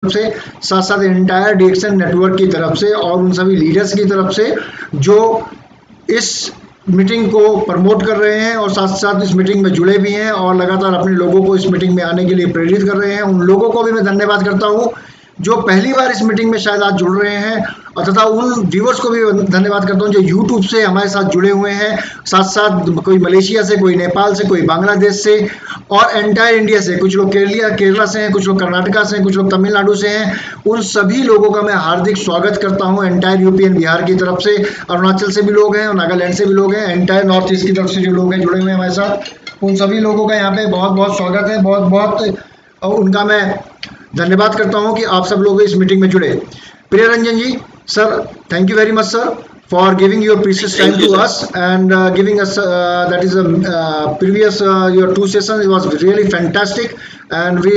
से, साथ साथ एंटायर डीएक्सन नेटवर्क की तरफ से और उन सभी लीडर्स की तरफ से जो इस मीटिंग को प्रमोट कर रहे हैं और साथ साथ इस मीटिंग में जुड़े भी हैं और लगातार अपने लोगों को इस मीटिंग में आने के लिए प्रेरित कर रहे हैं। उन लोगों को भी मैं धन्यवाद करता हूं जो पहली बार इस मीटिंग में शायद आज जुड़ रहे हैं, और तथा उन व्यूवर्स को भी धन्यवाद करता हूं जो यूट्यूब से हमारे साथ जुड़े हुए हैं, साथ साथ कोई मलेशिया से, कोई नेपाल से, कोई बांग्लादेश से और एंटायर इंडिया से। कुछ लोग केरला से हैं, कुछ लोग कर्नाटका से हैं, कुछ लोग तमिलनाडु से हैं। उन सभी लोगों का मैं हार्दिक स्वागत करता हूं एंटायर यूपी एंड बिहार की तरफ से। अरुणाचल से भी लोग हैं और नागालैंड से भी लोग हैं, एंटायर नॉर्थ ईस्ट की तरफ से जो लोग हैं जुड़े हुए हैं हमारे साथ, उन सभी लोगों का यहाँ पे बहुत बहुत स्वागत है, बहुत बहुत उनका मैं धन्यवाद करता हूं कि आप सब लोग इस मीटिंग में जुड़े। प्रिय Ranjan ji, sir, thank you very much sir for giving your precious time to us and giving us that is previous your 2 sessions. It was really fantastic and we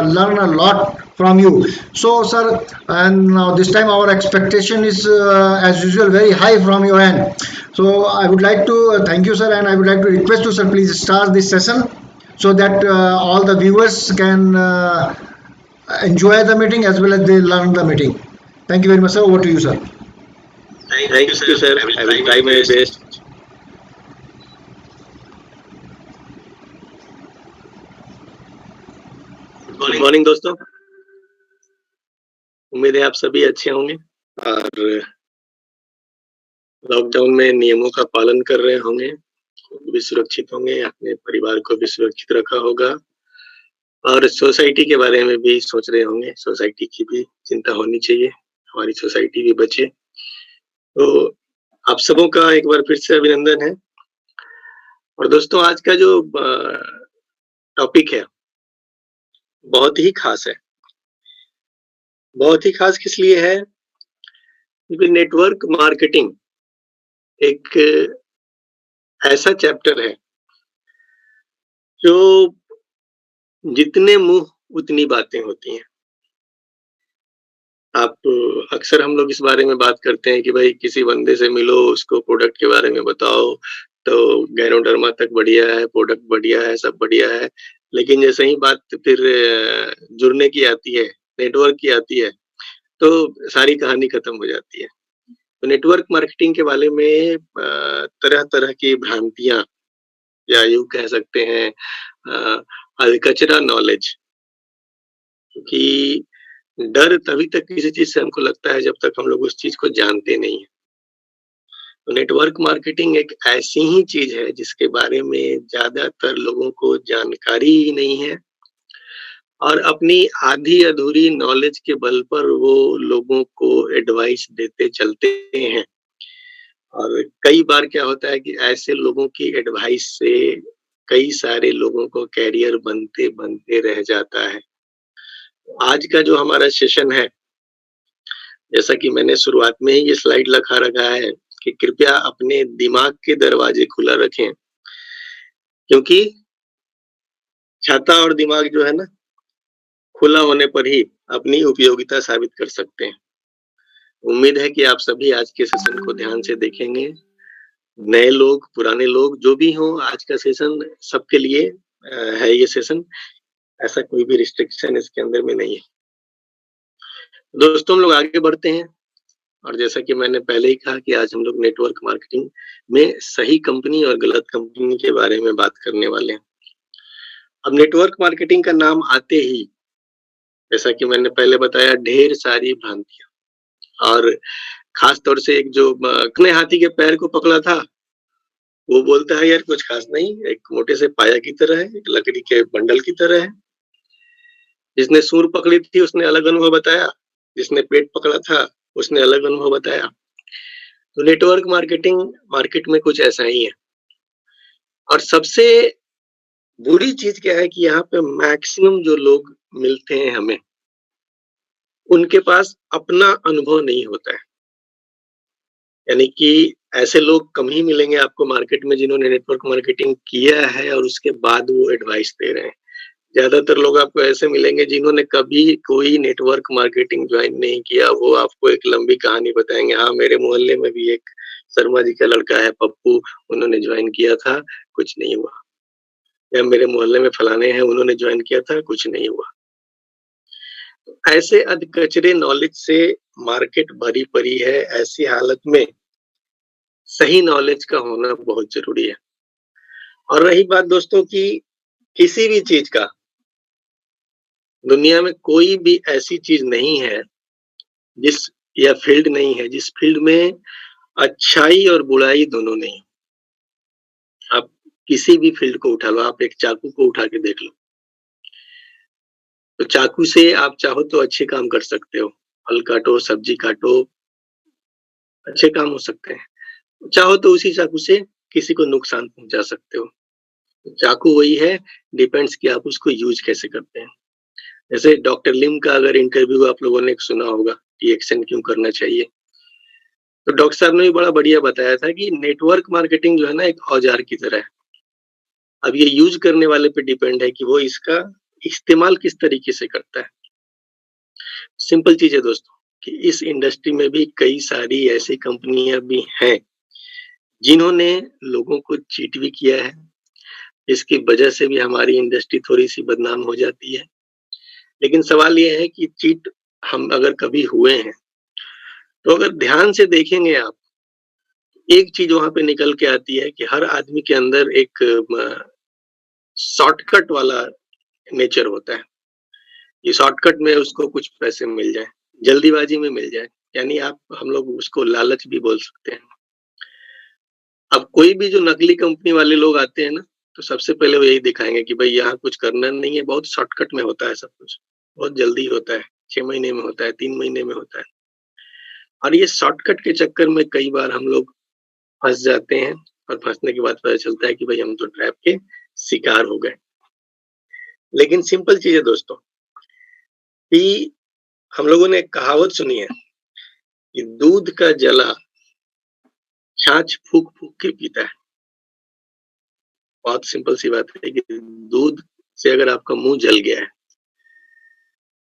learn a lot from you. So sir, and now this time our expectation is as usual very high from your end. So I would like to thank you sir, and I would like to request you sir, please start this session so that all the viewers can enjoy the meeting as well as they learn the meeting. Thank you very much sir. Over to you sir. Thank you, sir. I will try my best. Good morning दोस्तों, उम्मीद है आप सभी अच्छे होंगे और lockdown में नियमों का पालन कर रहे होंगे, भी सुरक्षित होंगे, अपने परिवार को भी सुरक्षित रखा होगा और सोसाइटी के बारे में भी सोच रहे होंगे। सोसाइटी की भी चिंता होनी चाहिए, हमारी सोसाइटी भी बचे। तो आप सबों का एक बार फिर से अभिनंदन है। और दोस्तों, आज का जो टॉपिक है बहुत ही खास है। बहुत ही खास किस लिए है? क्योंकि नेटवर्क मार्केटिंग एक ऐसा चैप्टर है जो जितने मुंह उतनी बातें होती हैं। आप अक्सर हम लोग इस बारे में बात करते हैं कि भाई किसी बंदे से मिलो, उसको प्रोडक्ट के बारे में बताओ, तो गैनोडर्मा तक बढ़िया है, प्रोडक्ट बढ़िया है, सब बढ़िया है। लेकिन जैसे ही बात फिर जुड़ने की आती है, नेटवर्क की आती है, तो सारी कहानी खत्म हो जाती है। तो नेटवर्क मार्केटिंग के बारे में तरह तरह की भ्रांतियां, या यूं कह सकते हैं कचरा नॉलेज, कि डर तभी तक किसी चीज से हमको लगता है जब तक हम लोग उस चीज को जानते नहीं है। तो नेटवर्क मार्केटिंग एक ऐसी ही चीज है जिसके बारे में ज्यादातर लोगों को जानकारी ही नहीं है और अपनी आधी अधूरी नॉलेज के बल पर वो लोगों को एडवाइस देते चलते हैं। और कई बार क्या होता है कि ऐसे लोगों की एडवाइस से कई सारे लोगों को कैरियर बनते बनते रह जाता है। आज का जो हमारा सेशन है, जैसा कि मैंने शुरुआत में ही ये स्लाइड लिखा रखा है कि कृपया अपने दिमाग के दरवाजे खुला रखें, क्योंकि छाता और दिमाग जो है ना, खुला होने पर ही अपनी उपयोगिता साबित कर सकते हैं। उम्मीद है कि आप सभी आज के सेशन को ध्यान से देखेंगे। नए लोग, पुराने लोग, जो भी हो, आज का सेशन सबके लिए है। ये सेशन ऐसा कोई भी रिस्ट्रिक्शन इसके अंदर में नहीं है। दोस्तों, हम लोग आगे बढ़ते हैं और जैसा कि मैंने पहले ही कहा कि आज हम लोग नेटवर्क मार्केटिंग में सही कंपनी और गलत कंपनी के बारे में बात करने वाले हैं। अब नेटवर्क मार्केटिंग का नाम आते ही, जैसा कि मैंने पहले बताया, ढेर सारी भ्रांतियां, और खास तौर से एक जो अपने हाथी के पैर को पकड़ा था, वो बोलता है यार कुछ खास नहीं, एक मोटे से पाया की तरह है, एक लकड़ी के बंडल की तरह है। जिसने सूर पकड़ी थी उसने अलग अनुभव बताया, जिसने पेट पकड़ा था उसने अलग अनुभव बताया। तो नेटवर्क मार्केटिंग मार्केट में कुछ ऐसा ही है। और सबसे बुरी चीज क्या है कि यहाँ पे मैक्सिमम जो लोग मिलते हैं हमें, उनके पास अपना अनुभव नहीं होता है। यानी कि ऐसे लोग कम ही मिलेंगे आपको मार्केट में जिन्होंने नेटवर्क मार्केटिंग किया है और उसके बाद वो एडवाइस दे रहे हैं। ज्यादातर लोग आपको ऐसे मिलेंगे जिन्होंने कभी कोई नेटवर्क मार्केटिंग ज्वाइन नहीं किया। वो आपको एक लंबी कहानी बताएंगे, हाँ मेरे मोहल्ले में भी एक शर्मा जी का लड़का है पप्पू, उन्होंने ज्वाइन किया था, कुछ नहीं हुआ। या मेरे मोहल्ले में फलाने हैं, उन्होंने ज्वाइन किया था, कुछ नहीं हुआ। ऐसे अधकचरे नॉलेज से मार्केट भरी पड़ी है। ऐसी हालत में सही नॉलेज का होना बहुत ज़रूरी है। और रही बात दोस्तों की किसी भी चीज़ का, दुनिया में कोई भी ऐसी चीज़ नहीं है जिस या फील्ड नहीं है जिस फील्ड में अच्छाई और बुराई दोनों नहीं। आप किसी भी फील्ड को उठा लो, आप एक चाकू को उठा के देख लो। तो चाकू से आप चाहो तो अच्छे काम कर सकते हो, फल काटो, सब्जी काटो, अच्छे काम हो सकते हैं। चाहो तो उसी चाकू से किसी को नुकसान पहुँचा सकते हो। चाकू वही है, डिपेंड्स कि आप उसको यूज़ कैसे करते हैं। जैसे डॉक्टर लिम का अगर इंटरव्यू आप लोगों ने सुना होगा कि एक्शन क्यों करना चाहिए, तो डॉक्टर साहब ने भी बड़ा बढ़िया बताया था कि नेटवर्क मार्केटिंग जो है ना एक औजार की तरह है। अब ये यूज़ करने वाले पे डिपेंड है कि वो इसका इस्तेमाल किस तरीके से करता है। सिंपल चीज़ है दोस्तों कि इस इंडस्ट्री में भी कई सारी ऐसी कंपनियाँ भी हैं, जिन्होंने लोगों को चीट भी किया है। इसकी वजह से भी हमारी इंडस्ट्री थोड़ी-सी बदनाम हो जाती है। लेकिन सवाल ये है कि चीट हम अगर कभी हुए हैं, तो अगर ध्यान से देखेंगे आप, एक चीज़ वहाँ पे निकल के आती है कि हर आदमी के अंदर एक शॉर्टकट वाला नेचर होता है। ये शॉर्टकट में उसको कुछ पैसे मिल जाएँ, जल्दीबाजी में मिल जाए, यानी आप हम लोग उसको लालच भी बोल सकते हैं। अब कोई भी जो नकली कंपनी वाले लोग आते हैं ना, तो सबसे पहले वो यही दिखाएँगे कि भई यहाँ कुछ करना नहीं है, बहुत शॉर्टकट में होता है सब कुछ, बहुत जल्दी होता है, 6 महीने में होता है, 3 महीने में होता है। और ये शॉर्टकट के चक्कर में कई बार हम लोग फँस जाते हैं और फँसने के बाद पता चलता है कि भई हम तो ट्रैप के शिकार हो गए। लेकिन सिंपल चीज़ है दोस्तों कि हम लोगों ने एक कहावत सुनी है कि दूध का जला छाछ फूँक-फूँक के पीता है। बहुत सिंपल सी बात है कि दूध से अगर आपका मुँह जल गया है,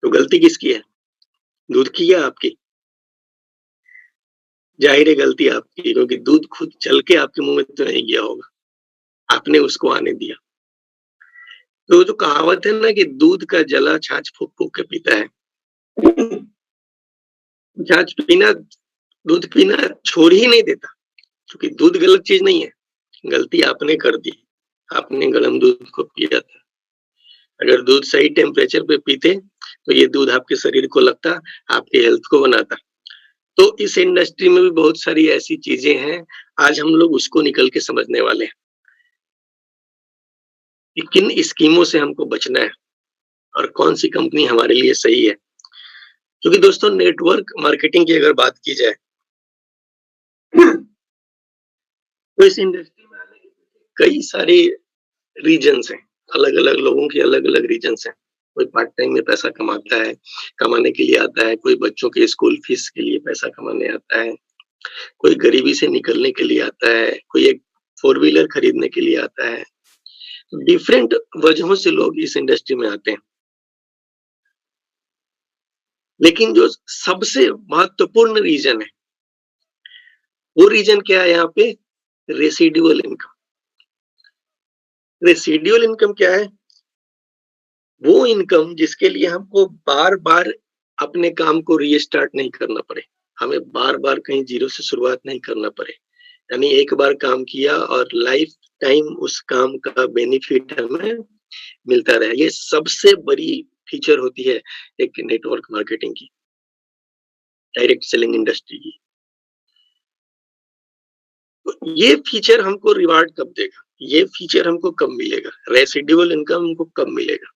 तो गलती किसकी है? दूध की या आपकी? ज़ाहिर है गलती आपकी, क्योंकि दूध खुद चल के आपके मुँह में तो नहीं गया होगा, आपने उसको आने दिया। तो जो कहावत है ना कि दूध का जला छाछ फूँक-फूँक के पीता है, छाछ पीना दूध पीना छोड़ ही नहीं देता, क्योंकि दूध गलत चीज़ नहीं है, गलती आपने कर दी, आपने गरम दूध को पिया था। अगर दूध सही टेम्परेचर पे पीते, तो ये दूध आपके शरीर को लगता, आपके हेल्थ को बनाता। तो इस इंडस्ट्री में भी बहुत सारी ऐसी चीज़ें हैं, आज हम लोग उसको निकल के समझने वाले हैं कि किन स्कीमों से हमको बचना है और कौन-सी कंपनी हमारे लिए सही है। क्योंकि दोस्तों नेटवर्क मार्केटिंग की अगर बात की जाए, तो इस इंडस्ट्री में आने के पीछे कई सारे रीज़न्स हैं, अलग-अलग लोगों के अलग-अलग रीज़न्स हैं। कोई पार्ट टाइम में पैसा कमाता है, कमाने के लिए आता है, कोई बच्चों के स्कूल फीस के लिए पैसा कमाने आता है, कोई गरीबी से निकलने के लिए आता है, कोई एक फोर व्हीलर खरीदने के लिए आता है। डिफरेंट वजहों से लोग इस इंडस्ट्री में आते हैं। लेकिन जो सबसे महत्वपूर्ण रीज़न है, वो रीज़न क्या है यहाँ पे? Residual income. रेसिडुअल इनकम क्या है? वो इनकम जिसके लिए हमको बार-बार अपने काम को रीस्टार्ट नहीं करना पड़े। हमें बार-बार कहीं ज़ीरो से शुरुआत नहीं करना पड़े। यानी एक बार काम किया और लाइफ टाइम उस काम का बेनिफिट हमें मिलता रहे। ये सबसे बड़ी फीचर होती है एक नेटवर्क मार्केटिंग की, डायरेक्ट सेलिंग इंडस्ट्री की। तो ये फीचर हमको रिवार्ड कब देगा? ये फीचर हमको कब मिलेगा? रेसिडुअल इनकम हमको कब मिलेगा?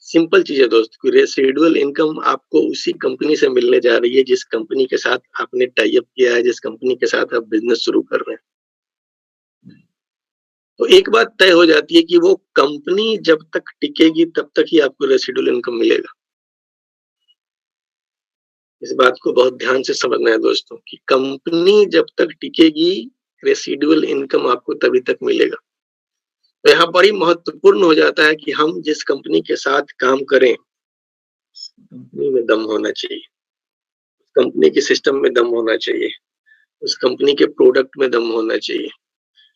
सिंपल चीज़ है दोस्त कि रेसिडुअल इनकम आपको उसी कंपनी से मिलने जा रही है जिस कंपनी के साथ आपने टाई अप किया है, जिस कंपनी के साथ आप बिज़नेस शुरू कर रहे हैं। तो एक बात तय हो जाती है कि वो कंपनी जब तक टिकेगी तब तक ही आपको रेसिडुअल इनकम मिलेगा। इस बात को बहुत ध्यान से समझना है दोस्तों कि कंपनी जब तक टिकेगी, रेसिडुअल इनकम आपको तभी तक मिलेगा। तो यहाँ बड़ी महत्वपूर्ण हो जाता है कि हम जिस कंपनी के साथ काम करें, कंपनी में दम होना चाहिए, कंपनी के सिस्टम में दम होना चाहिए, उस कंपनी के प्रोडक्ट में दम होना चाहिए,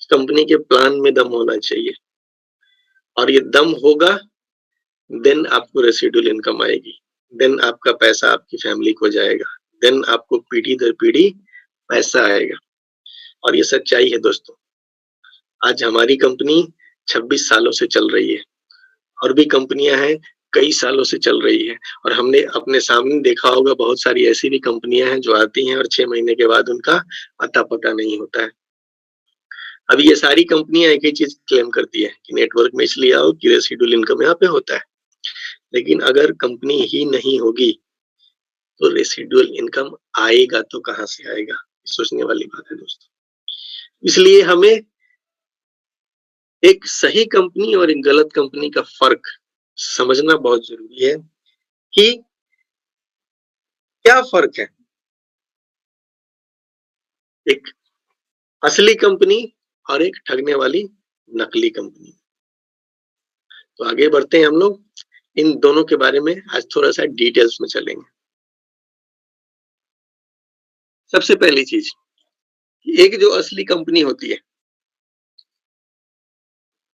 उस कंपनी के प्लान में दम होना चाहिए और ये दम होगा, देन आपको रेसिडुअल इनकम आएगी। देन आपका पैसा आपकी फैमिली को जाएगा, देन आपको पीढ़ी दर पीढ़ी पैसा आएगा। और ये सच्चाई है दोस्तों। आज हमारी कंपनी 26 सालों से चल रही है, और भी कंपनियां हैं कई सालों से चल रही है, और हमने अपने सामने देखा होगा बहुत सारी ऐसी भी कंपनियां हैं जो आती हैं और 6 महीने के बाद उनका अता पता नहीं होता है। अब ये सारी कंपनियां एक ही चीज क्लेम करती है कि नेटवर्क में इसलिए आओ कि रेसिडुअल इनकम यहाँ पे होता है, लेकिन अगर कंपनी ही नहीं होगी तो रेसिडुअल इनकम आएगा तो कहाँ से आएगा? सोचने वाली बात है दोस्तों। इसलिए हमें एक सही कंपनी और एक गलत कंपनी का फर्क समझना बहुत जरूरी है कि क्या फर्क है एक असली कंपनी और एक ठगने वाली नकली कंपनी। तो आगे बढ़ते हैं हम लोग, इन दोनों के बारे में आज थोड़ा सा डिटेल्स में चलेंगे। सबसे पहली चीज, एक जो असली कंपनी होती है,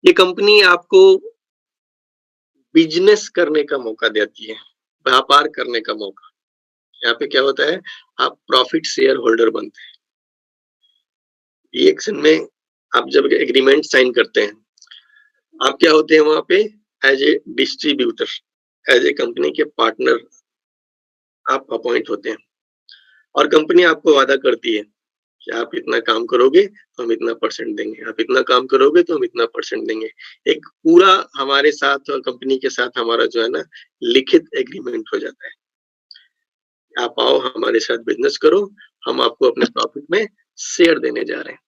ये कंपनी आपको बिजनेस करने का मौका देती है, व्यापार करने का मौका। यहाँ पे क्या होता है, आप प्रॉफिट शेयर होल्डर बनते हैं। ये एक्शन में आप जब एग्रीमेंट साइन करते हैं, आप क्या होते हैं वहां पे, as a distributor, as a company के पार्टनर आप अपॉइंट होते हैं, और कंपनी आपको वादा करती है कि आप इतना काम करोगे तो हम इतना परसेंट देंगे, आप इतना काम करोगे तो हम इतना परसेंट देंगे। एक पूरा हमारे साथ और कंपनी के साथ हमारा जो है ना लिखित एग्रीमेंट हो जाता है। आप आओ हमारे साथ बिजनेस करो, हम आपको अपने प्रॉफिट में शेयर देने जा रहे हैं।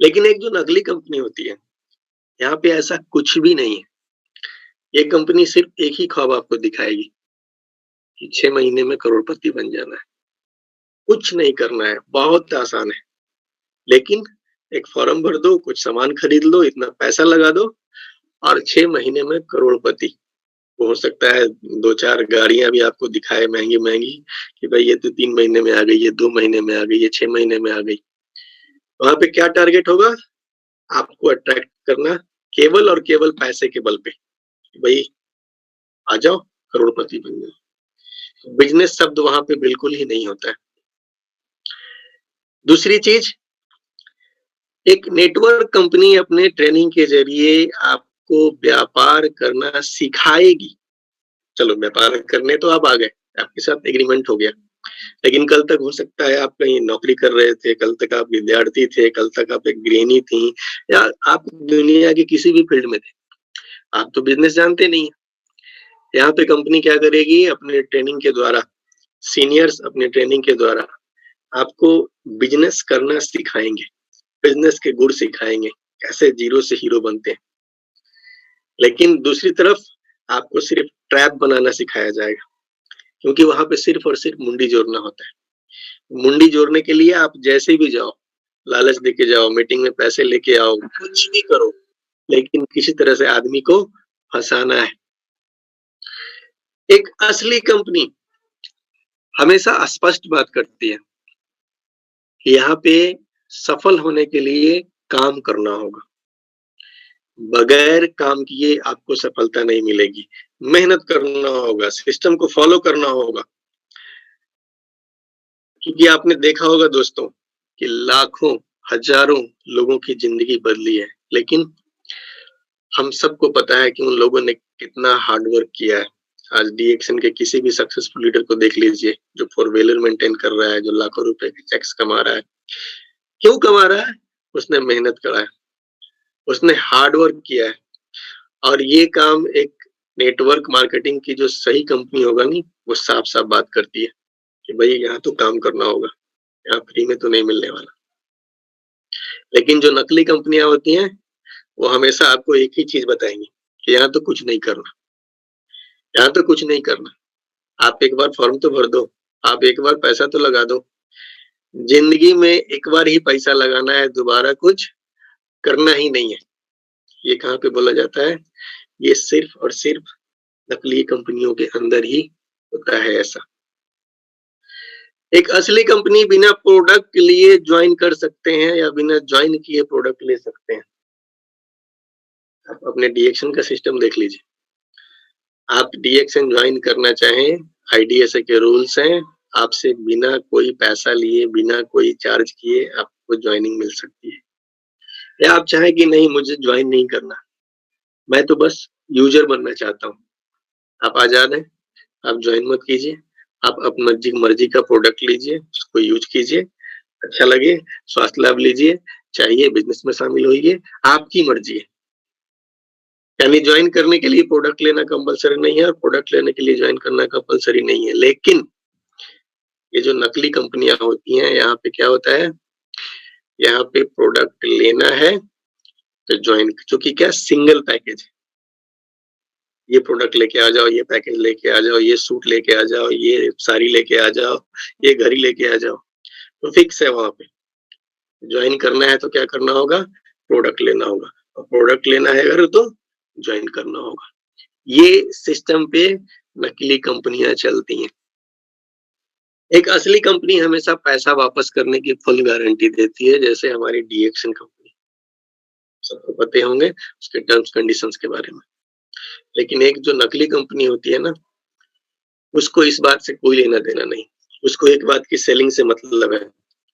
लेकिन एक जो नकली कंपनी होती है, यहाँ पे ऐसा कुछ भी नहीं है। ये कंपनी सिर्फ एक ही ख्वाब आपको दिखाएगी कि 6 महीने में करोड़पति बन जाना है। कुछ नहीं करना है, बहुत आसान है। लेकिन एक फॉर्म भर दो, कुछ सामान खरीद लो, इतना पैसा लगा दो और 6 महीने में करोड़पति। हो सकता है 2-4 गाड़ियां भी आपको दिखाए महंगी महंगी कि भाई ये तो 3 महीने में आ गई, ये 2 महीने में आ गई, ये 6 महीने में आ गई। वहां पे क्या टारगेट होगा, आपको अट्रैक्ट करना केवल और केवल पैसे के बल पे, भाई आ जाओ करोड़पति बन जाओ। बिजनेस शब्द वहां पे बिल्कुल ही नहीं होता है। दूसरी चीज, एक नेटवर्क कंपनी अपने ट्रेनिंग के जरिए आपको व्यापार करना सिखाएगी। चलो व्यापार करने तो आप आ गए, आपके साथ एग्रीमेंट हो गया, लेकिन कल तक हो सकता है आप कहीं नौकरी कर रहे थे, कल तक आप विद्यार्थी थे, कल तक आप एक गृहिणी थी, या आप दुनिया के किसी भी फील्ड में थे, आप तो बिजनेस जानते नहीं। यहाँ पे कंपनी क्या करेगी, अपने ट्रेनिंग के द्वारा, सीनियर्स अपने ट्रेनिंग के द्वारा आपको बिजनेस करना सिखाएंगे, बिजनेस के गुर सिखाएंगे, कैसे जीरो से हीरो बनते हैं। लेकिन दूसरी तरफ आपको सिर्फ ट्रैप बनाना सिखाया जाएगा, क्योंकि वहां पे सिर्फ और सिर्फ मुंडी जोड़ना होता है। मुंडी जोड़ने के लिए आप जैसे भी जाओ, लालच देके जाओ, मीटिंग में पैसे लेके आओ, कुछ भी करो, लेकिन किसी तरह से आदमी को फंसाना है। एक असली कंपनी हमेशा स्पष्ट बात करती है, यहाँ पे सफल होने के लिए काम करना होगा, बगैर काम किए आपको सफलता नहीं मिलेगी। मेहनत करना होगा, सिस्टम को फॉलो करना होगा। क्योंकि आपने देखा होगा दोस्तों कि लाखों हजारों लोगों की जिंदगी बदली है, लेकिन हम सबको पता है कि उन लोगों ने कितना हार्डवर्क किया है। आज डीएक्सन के किसी भी सक्सेसफुल लीडर को देख लीजिए, जो 4 व्हीलर मेंटेन कर रहा है, जो लाखों रुपए के चेक्स कमा रहा है। क्यों कमा रहा है? उसने मेहनत करा है, उसने हार्डवर्क किया है। और ये काम एक नेटवर्क मार्केटिंग की जो सही कंपनी होगा नहीं, वो साफ साफ बात करती है कि भाई यहाँ तो काम करना होगा, यहाँ फ्री में तो नहीं मिलने वाला। लेकिन जो नकली कंपनियां होती हैं, वो हमेशा आपको एक ही चीज बताएंगी कि यहाँ तो कुछ नहीं करना, यहाँ तो कुछ नहीं करना। आप एक बार फॉर्म तो भर दो, आप एक बार पैसा तो लगा दो। जिंदगी में एक बार ही पैसा लगाना है, दोबारा कुछ करना ही नहीं है। ये कहाँ पे बोला जाता है? ये सिर्फ और सिर्फ नकली कंपनियों के अंदर ही होता है ऐसा। एक असली कंपनी बिना प्रोडक्ट के लिए ज्वाइन कर सकते हैं या बिना ज्वाइन किए प्रोडक्ट ले सकते हैं। आप अपने डीएक्शन का सिस्टम देख लीजिए। आप डीएक्सन ज्वाइन करना चाहें, आईडीएसए के रूल्स हैं, आपसे बिना कोई पैसा लिए, बिना कोई चार्ज किए आपको ज्वाइनिंग मिल सकती है। या आप चाहें कि नहीं मुझे ज्वाइन नहीं करना, मैं तो बस यूजर बनना चाहता हूँ, आप आजाद हैं, आप ज्वाइन मत कीजिए, आप अपनी मर्जी का प्रोडक्ट लीजिए, उसको यूज कीजिए, अच्छा लगे स्वास्थ्य लाभ लीजिए, चाहिए बिजनेस में शामिल होइए, आपकी मर्जी है। यानी ज्वाइन करने के लिए प्रोडक्ट लेना कंपलसरी नहीं है और प्रोडक्ट लेने के लिए ज्वाइन करना कंपलसरी नहीं है। लेकिन ये जो नकली कंपनियां होती हैं, यहाँ पे क्या होता है, यहाँ पे प्रोडक्ट लेना है तो ज्वाइन, क्योंकि क्या सिंगल पैकेज, ये प्रोडक्ट लेके आ जाओ, ये पैकेज लेके आ जाओ, ये सूट लेके आ जाओ, ये साड़ी लेके आ जाओ, ये घड़ी लेके आ जाओ, तो फिक्स है वहां पे। ज्वाइन करना है तो क्या करना होगा, प्रोडक्ट लेना होगा, और प्रोडक्ट लेना है अगर तो ज्वाइन करना होगा। ये सिस्टम पे नकली कंपनियां चलती हैं। एक असली कंपनी हमेशा पैसा वापस करने की फुल गारंटी देती है, जैसे हमारी डीएक्सन कंपनी, सबको पते होंगे उसके टर्म्स कंडीशंस के बारे में। लेकिन एक जो नकली कंपनी होती है ना, उसको इस बात से कोई लेना देना नहीं, उसको एक बात की सेलिंग से मतलब है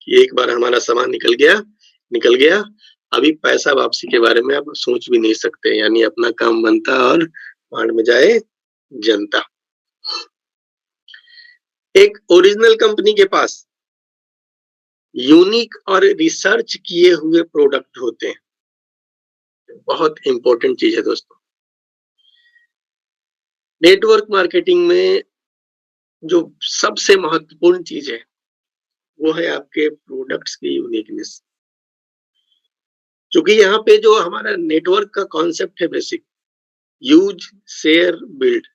कि एक बार हमारा सामान निकल गया, अभी पैसा वापसी के बारे में आप सोच भी नहीं सकते, यानी अपना काम बनता और भाड़ में जाए जनता। एक ओरिजिनल कंपनी के पास यूनिक और रिसर्च किए हुए प्रोडक्ट होते हैं, बहुत इंपॉर्टेंट चीज है दोस्तों। नेटवर्क मार्केटिंग में जो सबसे महत्वपूर्ण चीज है वो है आपके प्रोडक्ट्स की यूनिकनेस। क्योंकि यहाँ पे जो हमारा नेटवर्क का कॉन्सेप्ट है बेसिक, यूज शेयर बिल्ड,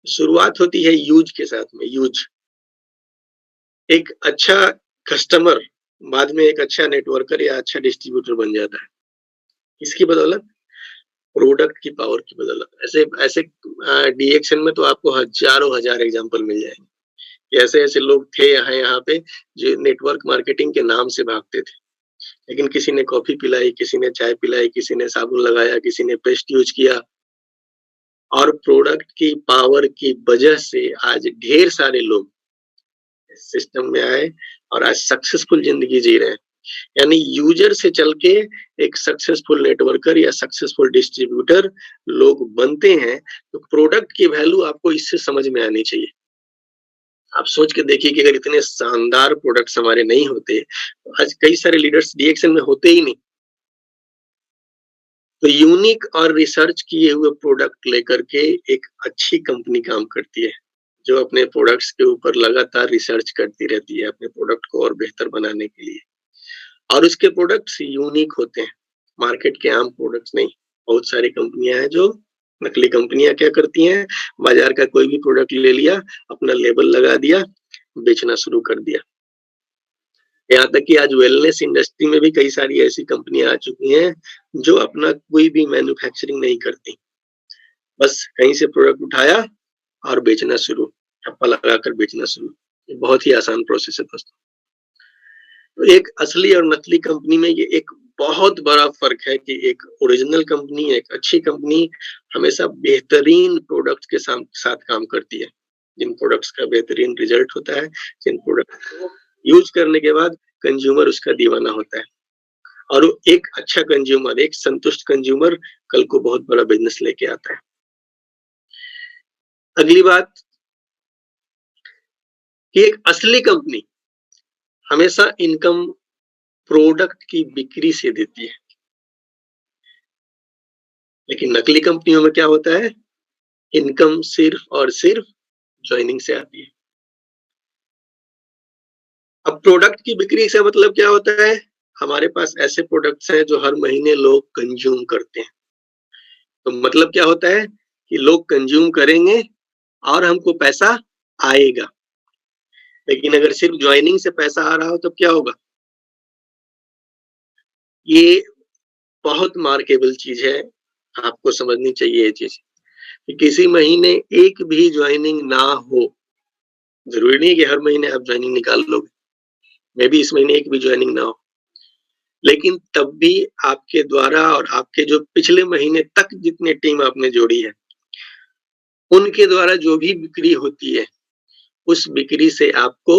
शुरुआत होती है यूज के साथ में। यूज, एक अच्छा कस्टमर बाद में एक अच्छा नेटवर्कर या अच्छा डिस्ट्रीब्यूटर बन जाता है, इसकी बदौलत, प्रोडक्ट की पावर की बदौलत। ऐसे ऐसे डीएक्शन में तो आपको हजारों हजार एग्जांपल मिल जाएंगे। ऐसे ऐसे लोग थे यहाँ पे जो नेटवर्क मार्केटिंग के नाम से भागते थे, लेकिन किसी ने कॉफी पिलाई, किसी ने चाय पिलाई, किसी ने साबुन लगाया, किसी ने पेस्ट यूज किया, और प्रोडक्ट की पावर की वजह से आज ढेर सारे लोग सिस्टम में आए और आज सक्सेसफुल जिंदगी जी रहे हैं। यानी यूजर से चल के एक सक्सेसफुल नेटवर्कर या सक्सेसफुल डिस्ट्रीब्यूटर लोग बनते हैं। तो प्रोडक्ट की वैल्यू आपको इससे समझ में आनी चाहिए। आप सोच के देखिए कि अगर इतने शानदार प्रोडक्ट्स हमारे नहीं होते तो आज कई सारे लीडर्स डीएक्शन में होते ही नहीं। तो यूनिक और रिसर्च किए हुए प्रोडक्ट लेकर के एक अच्छी कंपनी काम करती है, जो अपने प्रोडक्ट्स के ऊपर लगातार रिसर्च करती रहती है अपने प्रोडक्ट को और बेहतर बनाने के लिए। और उसके प्रोडक्ट्स यूनिक होते हैं, मार्केट के आम प्रोडक्ट्स नहीं। बहुत सारी कंपनियां हैं जो, नकली कंपनियां क्या करती हैं, बाजार का कोई भी प्रोडक्ट ले लिया, अपना लेबल लगा दिया, बेचना शुरू कर दिया। यहाँ तक कि आज वेलनेस इंडस्ट्री में भी कई सारी ऐसी कंपनियां आ चुकी हैं जो अपना कोई भी मैन्युफैक्चरिंग नहीं करती, बस कहीं से प्रोडक्ट उठाया और बेचना शुरू, ठप्पा लगाकर बेचना शुरू। ये बहुत ही आसान प्रोसेस है दोस्तों। तो एक असली और नकली कंपनी में ये एक बहुत बड़ा फर्क है कि एक ओरिजिनल कंपनी, एक अच्छी कंपनी हमेशा बेहतरीन प्रोडक्ट के साथ काम करती है, जिन प्रोडक्ट्स का बेहतरीन रिजल्ट होता है, जिन प्रोडक्ट को यूज करने के बाद कंज्यूमर उसका दीवाना होता है। और एक अच्छा कंज्यूमर, एक संतुष्ट कंज्यूमर कल को बहुत बड़ा बिजनेस लेके आता है। अगली बात कि एक असली कंपनी हमेशा इनकम प्रोडक्ट की बिक्री से देती है, लेकिन नकली कंपनियों में क्या होता है, इनकम सिर्फ और सिर्फ ज्वाइनिंग से आती है। अब प्रोडक्ट की बिक्री से मतलब क्या होता है, हमारे पास ऐसे प्रोडक्ट्स हैं जो हर महीने लोग कंज्यूम करते हैं। तो मतलब क्या होता है कि लोग कंज्यूम करेंगे और हमको पैसा आएगा। लेकिन अगर सिर्फ ज्वाइनिंग से पैसा आ रहा हो तो क्या होगा, ये बहुत मार्केबल चीज है, आपको समझनी चाहिए ये चीज कि किसी महीने एक भी ज्वाइनिंग ना हो, जरूरी नहीं कि हर महीने आप ज्वाइनिंग निकाल लोगे, मे भी इस महीने एक भी ज्वाइनिंग ना हो, लेकिन तब भी आपके द्वारा और आपके जो पिछले महीने तक जितनी टीम आपने जोड़ी है उनके द्वारा जो भी बिक्री होती है उस बिक्री से आपको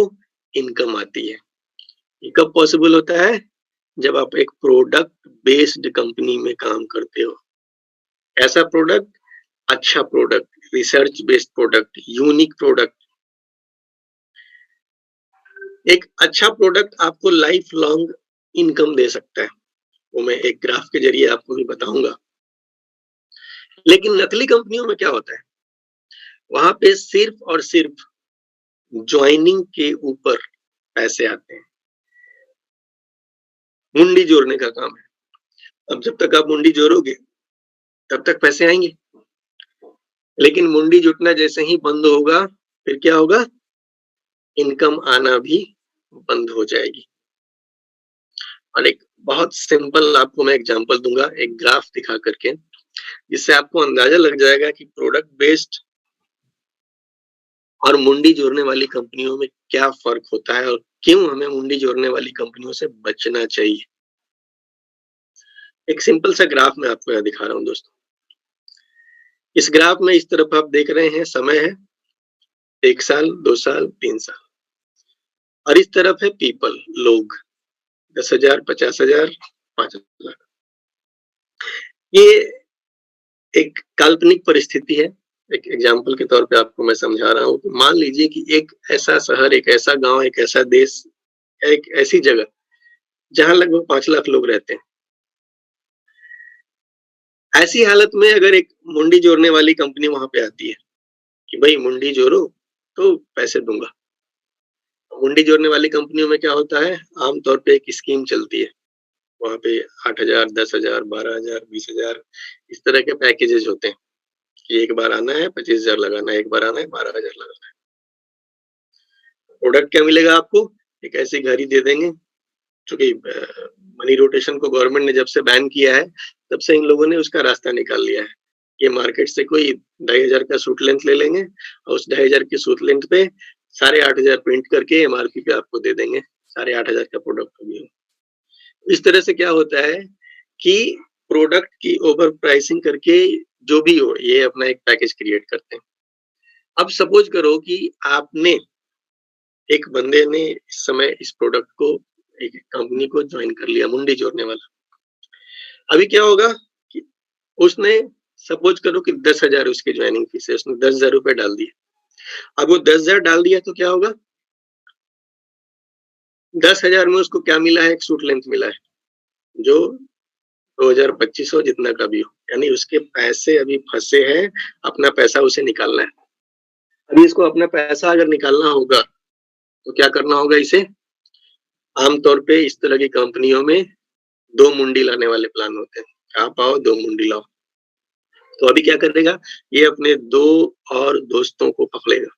इनकम आती है। ये कब पॉसिबल होता है? जब आप एक प्रोडक्ट बेस्ड कंपनी में काम करते हो। ऐसा प्रोडक्ट, अच्छा product, research based product, unique product. एक अच्छा प्रोडक्ट आपको लाइफ लॉन्ग इनकम दे सकता है, वो मैं एक ग्राफ के जरिए आपको भी बताऊंगा। लेकिन नकली कंपनियों में क्या होता है, वहां पे सिर्फ और सिर्फ ज्वाइनिंग के ऊपर पैसे आते हैं, मुंडी जोड़ने का काम है। अब जब तक आप मुंडी जोड़ोगे तब तक पैसे आएंगे, लेकिन मुंडी जुटना जैसे ही बंद होगा फिर क्या होगा, इनकम आना भी बंद हो जाएगी। और एक बहुत सिंपल आपको मैं एग्जांपल दूंगा, एक ग्राफ दिखा करके, जिससे आपको अंदाजा लग जाएगा कि प्रोडक्ट बेस्ड और मुंडी जोड़ने वाली कंपनियों में क्या फर्क होता है और क्यों हमें मुंडी जोड़ने वाली कंपनियों से बचना चाहिए। एक सिंपल सा ग्राफ मैं आपको यहाँ दिखा रहा हूँ दोस्तों। इस ग्राफ में इस तरफ आप देख रहे हैं समय है 1 साल, 2 साल, 3 साल, और इस तरफ है पीपल, लोग, 10,000, 50,000, 5 लाख। ये एक काल्पनिक परिस्थिति है, एक एग्जाम्पल के तौर पे आपको मैं समझा रहा हूँ। मान लीजिए कि एक ऐसा शहर, एक ऐसा गांव, एक ऐसा देश, एक ऐसी जगह जहां लगभग 5 लाख लोग रहते हैं। ऐसी हालत में अगर एक मुंडी जोड़ने वाली कंपनी वहां पे आती है कि भाई मुंडी जोड़ो तो पैसे दूंगा। मुंडी जोड़ने वाली कंपनियों में क्या होता है, आमतौर पे एक स्कीम चलती है, वहां पे 8,000, 10,000, 12,000, 20,000 इस तरह के पैकेजेस होते हैं कि एक बार आना है 25,000 लगाना है, एक बार आना है 12,000 लगाना है। प्रोडक्ट क्या मिलेगा आपको, एक ऐसी घड़ी दे देंगे, चूंकि मनी रोटेशन को गवर्नमेंट ने जब से बैन किया है तब से इन लोगों ने उसका रास्ता निकाल लिया है। ये मार्केट से कोई 2,500 का सूट लेंथ ले लेंगे और उस 2,500 की सूट लेंथ पे 8,500 प्रिंट करके एमआरपी पे आपको दे देंगे, 8,500 का प्रोडक्ट हो गया। इस तरह से क्या होता है कि प्रोडक्ट की ओवर प्राइसिंग करके जो भी हो ये अपना एक पैकेज क्रिएट करते हैं। अब सपोज करो कि आपने, एक बंदे ने इस समय इस प्रोडक्ट को, एक कंपनी को ज्वाइन कर लिया, मुंडी जोड़ने वाला। अभी क्या होगा कि उसने सपोज करो कि 10,000 उसकी ज्वाइनिंग फीस है, उसने 10,000 रुपए डाल दिए। अब वो 10,000 डाल दिया तो क्या होगा, 10,000 में उसको क्या मिला है, एक सूट लेंथ मिला है जो 2,025 जितना का भी हो, यानी उसके पैसे अभी फंसे हैं, अपना पैसा उसे निकालना है। अभी इसको अपना पैसा अगर निकालना होगा तो क्या करना होगा इसे, आमतौर पे इस तरह की कंपनियों में 2 मुंडी लाने वाले प्लान होते हैं, आप आओ 2 मुंडी लाओ। तो अभी क्या करेगा, ये अपने 2 और दोस्तों को पकड़ेगा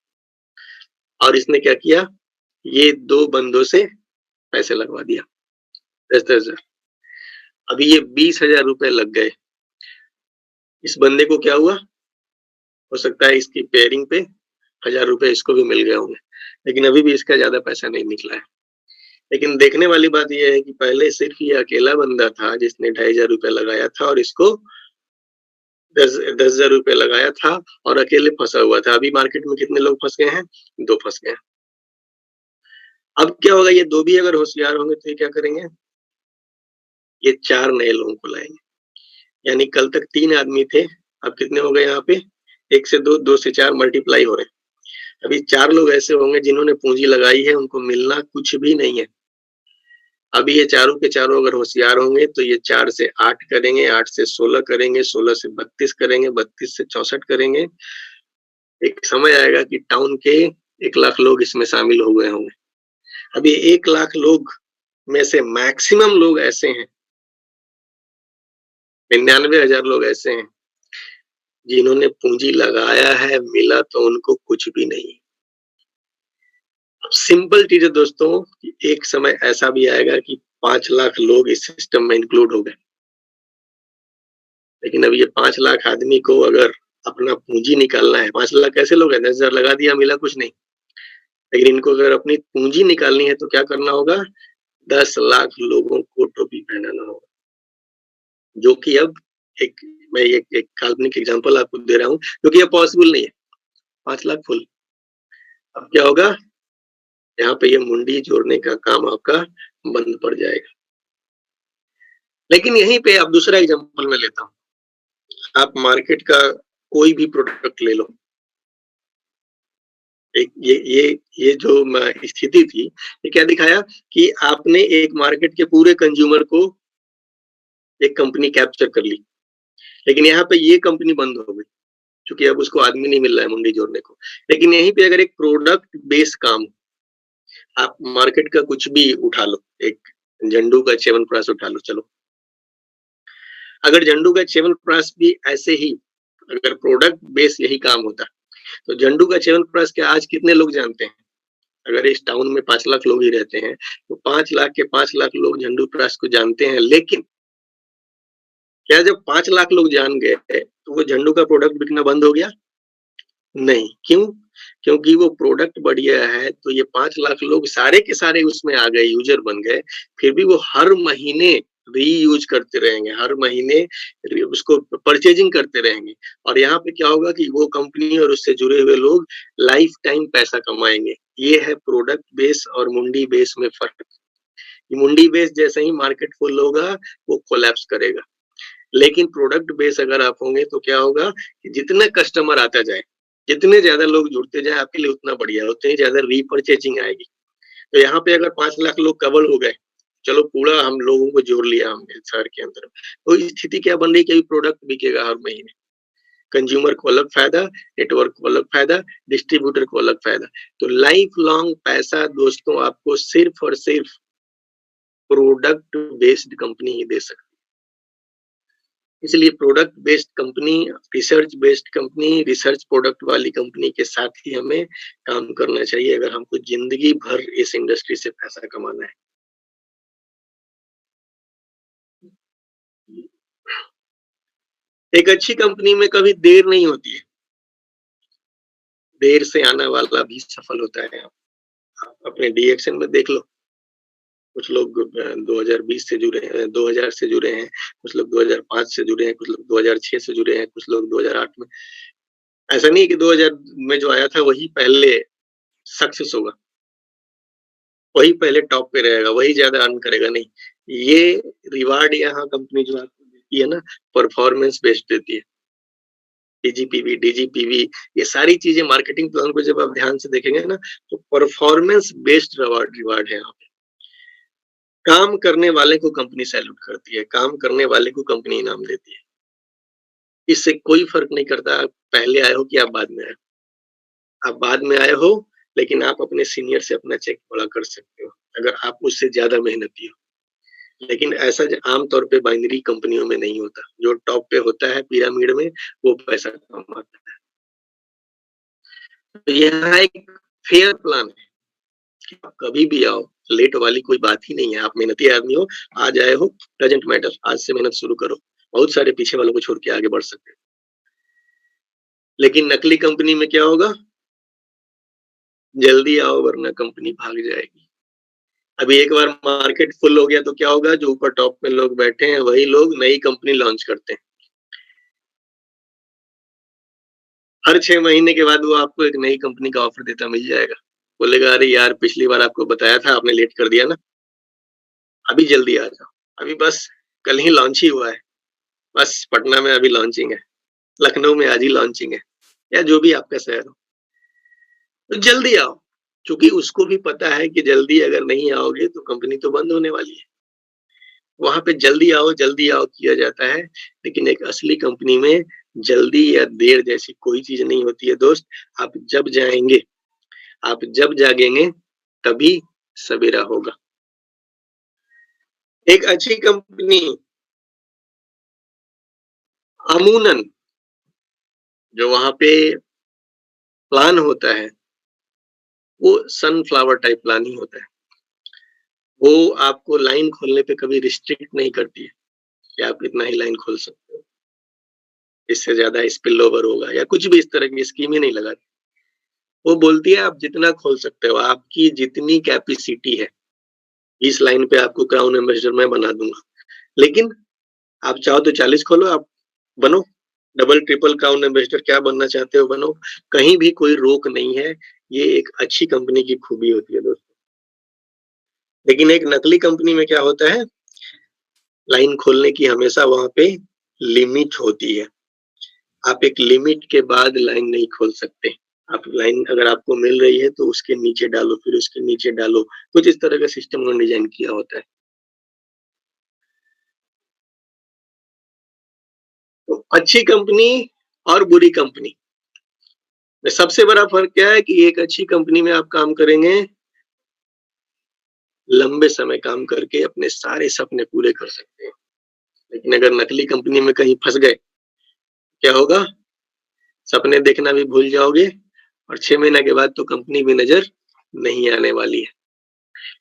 और इसने क्या किया, ये 2 बंदों से पैसे लगवा दिया 10,000। अभी ये 20,000 रुपए लग गए। इस बंदे को क्या हुआ, हो सकता है इसकी पेयरिंग पे 1,000 रुपए इसको भी मिल गए होंगे, लेकिन अभी भी इसका ज्यादा पैसा नहीं निकला है। लेकिन देखने वाली बात यह है कि पहले सिर्फ ये अकेला बंदा था जिसने 2,500 रुपए लगाया था और इसको 10,000 रुपए लगाया था और अकेले फंसा हुआ था। अभी मार्केट में कितने लोग फंस गए हैं, 2 फंस गए हैं। अब क्या होगा, ये 2 भी अगर होशियार होंगे तो ये क्या करेंगे, ये 4 नए लोगों को लाएंगे। यानी कल तक 3 आदमी थे, अब कितने हो गए यहाँ पे, 1 से 2, 2 से 4 मल्टीप्लाई हो रहे हैं। अभी 4 लोग ऐसे होंगे जिन्होंने पूंजी लगाई है, उनको मिलना कुछ भी नहीं है। अभी ये चारों के चारों अगर होशियार होंगे तो ये 4 से 8 करेंगे, 8 से 16 करेंगे, 16 से 32 करेंगे, 32 से 64 करेंगे। एक समय आएगा कि टाउन के 1 लाख लोग इसमें शामिल हो गए होंगे। अभी 1 लाख लोग में से मैक्सिमम लोग ऐसे हैं, 99,000 लोग ऐसे हैं जिन्होंने पूंजी लगाया है, मिला तो उनको कुछ भी नहीं। सिंपल चीज है दोस्तों कि एक समय ऐसा भी आएगा कि 5 लाख लोग इस सिस्टम में इंक्लूड हो गए, लेकिन अब ये 5 लाख आदमी को अगर अपना पूंजी निकालना है, 5 लाख कैसे लोग हैं, 10,000 लगा दिया मिला कुछ नहीं, लेकिन इनको अगर अपनी पूंजी निकालनी है तो क्या करना होगा, 10 लाख लोगों को टोपी पहनाना होगा। जो कि अब एक मैं एक काल्पनिक एग्जांपल आपको दे रहा हूँ क्योंकि ये पॉसिबल नहीं है। 5 लाख फुल। अब क्या होगा, यहाँ पे ये मुंडी जोड़ने का काम आपका बंद पड़ जाएगा। लेकिन यहीं पे अब दूसरा एग्जांपल मैं लेता हूँ। आप मार्केट का कोई भी प्रोडक्ट ले लो। एक ये जो स्थिति थी, ये क्या दिखाया कि आपने एक मार्केट के पूरे कंज्यूमर को एक कंपनी कैप्चर कर ली। लेकिन यहाँ पे ये कंपनी बंद हो गई, क्योंकि अब उसको आदमी नहीं मिल रहा है मुंडी जोड़ने को। लेकिन यहीं पे अगर एक प्रोडक्ट बेस्ड काम, आप मार्केट का कुछ भी उठा लो, एक झंडू का च्यवनप्राश उठा लो, चलो। अगर झंडू का च्यवनप्राश भी ऐसे ही अगर प्रोडक्ट बेस यही काम होता, तो झंडू का च्यवनप्राश क्या आज कितने लोग जानते हैं? अगर इस टाउन में 5 लाख लोग ही रहते हैं, तो 5 लाख के 5 लाख लोग झंडू प्राश को जानते हैं। लेकिन क्या जब 5 लाख लोग जान गए, तो वो झंडू का प्रोडक्ट बिकना बंद हो गया? नहीं। क्यों? क्योंकि वो प्रोडक्ट बढ़िया है, तो ये 5 लाख लोग सारे के सारे उसमें आ गए, यूजर बन गए। फिर भी वो हर महीने रीयूज करते रहेंगे, हर महीने उसको परचेजिंग करते रहेंगे। और यहाँ पे क्या होगा कि वो कंपनी और उससे जुड़े हुए लोग लाइफ टाइम पैसा कमाएंगे। ये है प्रोडक्ट बेस और मुंडी बेस में फर्क। मुंडी बेस जैसे ही मार्केट फुल होगा, वो कोलैप्स करेगा। लेकिन प्रोडक्ट बेस अगर आप होंगे, तो क्या होगा कि जितने कस्टमर आता जाए, जितने ज्यादा लोग जुड़ते जाए, आपके लिए उतना बढ़िया, उतनी ज्यादा रीपरचेजिंग आएगी। तो यहाँ पे अगर 5 लाख लोग कवर हो गए, चलो पूरा हम लोगों को जोड़ लिया हमने शहर के अंदर, तो स्थिति क्या बन रही है कि प्रोडक्ट बिकेगा हर महीने। कंज्यूमर को अलग फायदा, नेटवर्क को अलग फायदा, डिस्ट्रीब्यूटर को अलग फायदा। तो लाइफ लॉन्ग पैसा दोस्तों आपको सिर्फ और सिर्फ प्रोडक्ट बेस्ड कंपनी ही दे सकती है। इसलिए product based company, research based company, research product वाली कंपनी के साथ ही हमें काम करना चाहिए, अगर हमको जिंदगी भर इस इंडस्ट्री से पैसा कमाना है। एक अच्छी कंपनी में कभी देर नहीं होती है, देर से आने वाला भी सफल होता है। आप अपने डीएक्शन में देख लो, कुछ लोग 2020 से जुड़े हैं, 2000 से जुड़े हैं, कुछ लोग 2005 से जुड़े हैं, कुछ लोग 2006 से जुड़े हैं, कुछ लोग 2008 में। ऐसा नहीं कि 2000 में जो आया था वही पहले सक्सेस होगा, वही पहले टॉप पे रहेगा, वही ज्यादा अर्न करेगा, नहीं। ये रिवार्ड यहाँ कंपनी जो आपको देती है ना, परफॉर्मेंस बेस्ड देती है। टीजीपीवी, डीजीपीवी, ये सारी चीजें मार्केटिंग प्लान को जब आप ध्यान से देखेंगे ना, तो परफॉर्मेंस बेस्ड रिवार्ड है यहाँ पे। काम करने वाले को कंपनी सैल्यूट करती है, काम करने वाले को कंपनी इनाम देती है। इससे कोई फर्क नहीं करता आप पहले आए हो कि आप बाद में आए हो। आप बाद में आए हो, लेकिन आप अपने सीनियर से अपना चेक बड़ा कर सकते हो, अगर आप उससे ज्यादा मेहनती हो। लेकिन ऐसा आमतौर पे बाइनरी कंपनियों में नहीं होता। जो टॉप पे होता है पिरामिड में, वो पैसा कमाता है। तो यहाँ एक फेयर प्लान है कि आप कभी भी आओ, लेट वाली कोई बात ही नहीं है। आप मेहनती आदमी हो, आज आए हो, डजंट मैटर, आज से मेहनत शुरू करो। बहुत सारे पीछे वालों को छोड़ के आगे बढ़ सकते हो। लेकिन नकली कंपनी में क्या होगा, जल्दी आओ वरना कंपनी भाग जाएगी। अभी एक बार मार्केट फुल हो गया तो क्या होगा, जो ऊपर टॉप में लोग बैठे हैं वही लोग नई कंपनी लॉन्च करते हैं। हर 6 महीने के बाद वो आपको एक नई कंपनी का ऑफर देता मिल जाएगा। बोलेगा अरे यार पिछली बार आपको बताया था, आपने लेट कर दिया ना, अभी जल्दी आ जाओ। अभी बस कल ही लॉन्च ही हुआ है, बस पटना में अभी लॉन्चिंग है, लखनऊ में आज ही लॉन्चिंग है, या जो भी आपका शहर हो, तो जल्दी आओ। क्योंकि उसको भी पता है कि जल्दी अगर नहीं आओगे तो कंपनी तो बंद होने वाली है। वहां पे जल्दी आओ किया जाता है। लेकिन एक असली कंपनी में जल्दी या देर जैसी कोई चीज नहीं होती है दोस्त। आप जब जाएंगे, आप जब जागेंगे, तभी सवेरा होगा। एक अच्छी कंपनी अमूनन जो वहां पे प्लान होता है, वो सनफ्लावर टाइप प्लान ही होता है। वो आपको लाइन खोलने पे कभी रिस्ट्रिक्ट नहीं करती है कि आप इतना ही लाइन खोल सकते हो, इससे ज्यादा स्पिल ओवर होगा या कुछ भी इस तरह की स्कीम ही नहीं लगाती। वो बोलती है आप जितना खोल सकते हो, आपकी जितनी कैपेसिटी है, इस लाइन पे आपको क्राउन एम्बेसडर मैं बना दूंगा। लेकिन आप चाहो तो 40 खोलो, आप बनो, डबल ट्रिपल क्राउन एम्बेसडर क्या बनना चाहते हो बनो, कहीं भी कोई रोक नहीं है। ये एक अच्छी कंपनी की खूबी होती है दोस्तों। लेकिन एक नकली कंपनी में क्या होता है, लाइन खोलने की हमेशा वहां पे लिमिट होती है। आप एक लिमिट के बाद लाइन नहीं खोल सकते। आप लाइन अगर आपको मिल रही है तो उसके नीचे डालो, फिर उसके नीचे डालो। कुछ इस तरह का सिस्टम उन्होंने डिजाइन किया होता है। तो अच्छी कंपनी और बुरी कंपनी में सबसे बड़ा फर्क क्या है कि एक अच्छी कंपनी में आप काम करेंगे, लंबे समय काम करके अपने सारे सपने पूरे कर सकते हैं। लेकिन अगर नकली कंपनी में कहीं फंस गए, क्या होगा? सपने देखना भी भूल जाओगे और 6 महीने के बाद तो कंपनी भी नजर नहीं आने वाली है।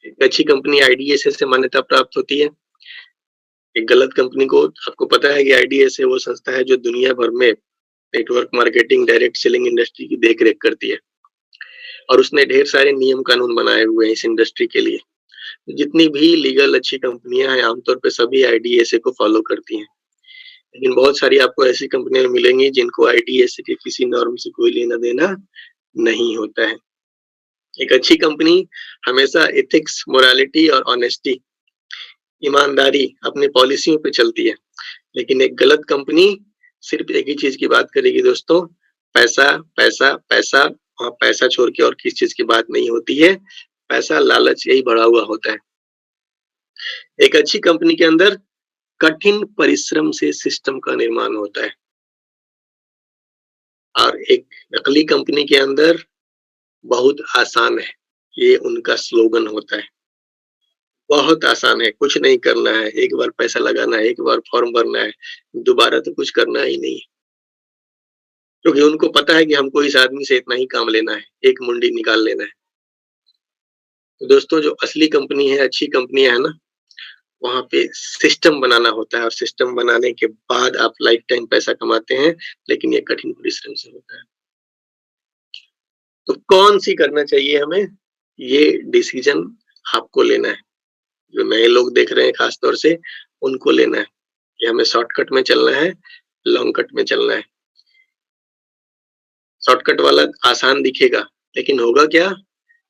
एक अच्छी कंपनी आईडीएसए से मान्यता प्राप्त होती है। एक गलत कंपनी को, आपको पता है कि आईडीएसए वो संस्था है जो दुनिया भर में network marketing, direct selling industry की देख-रेख करती है और उसने ढेर सारे नियम कानून बनाए हुए हैं इस इंडस्ट्री के लिए। जितनी भी लीगल अच्छी कंपनियां हैं, आमतौर पे सभी आईडीएसए को फॉलो करती हैं। लेकिन बहुत सारी आपको ऐसी कंपनियां मिलेंगी जिनको आईडीएसए के किसी नॉर्म से कोई लेना-देना नहीं होता है। एक अच्छी कंपनी हमेशा एथिक्स, मोरालिटी और ऑनेस्टी, ईमानदारी अपनी पॉलिसियों पे चलती है। लेकिन एक गलत कंपनी सिर्फ एक ही चीज की बात करेगी दोस्तों, पैसा, पैसा, पैसा। वहाँ पैसा छोड़ के और किसी चीज की बात नहीं होती है। पैसा, लालच यही बढ़ा हुआ होता है। एक अच्छी कंपनी के अंदर कठिन परिश्रम से सिस्टम का निर्माण होता है और एक नकली कंपनी के अंदर बहुत आसान है। ये उनका स्लोगन होता है। बहुत आसान है, कुछ नहीं करना है, एक बार पैसा लगाना है, एक बार फॉर्म भरना है, दोबारा तो कुछ करना ही नहीं है। क्योंकि उनको पता है कि हमको इस आदमी से इतना ही काम लेना है, एक मुंडी निकाल लेना है। तो दोस्तों जो असली कंपनी है, अच्छी कंपनियां है ना, वहाँ पे सिस्टम बनाना होता है और सिस्टम बनाने के बाद आप लाइफ टाइम पैसा कमाते हैं, लेकिन ये कठिन परिश्रम से होता है। तो कौन सी करना चाहिए हमें, ये डिसीजन आपको लेना है। जो नए लोग देख रहे हैं खास तौर से, उनको लेना है कि हमें शॉर्टकट में चलना है, लॉन्ग कट में चलना है। शॉर्टकट वाला आसान दिखेगा, लेकिन होगा क्या,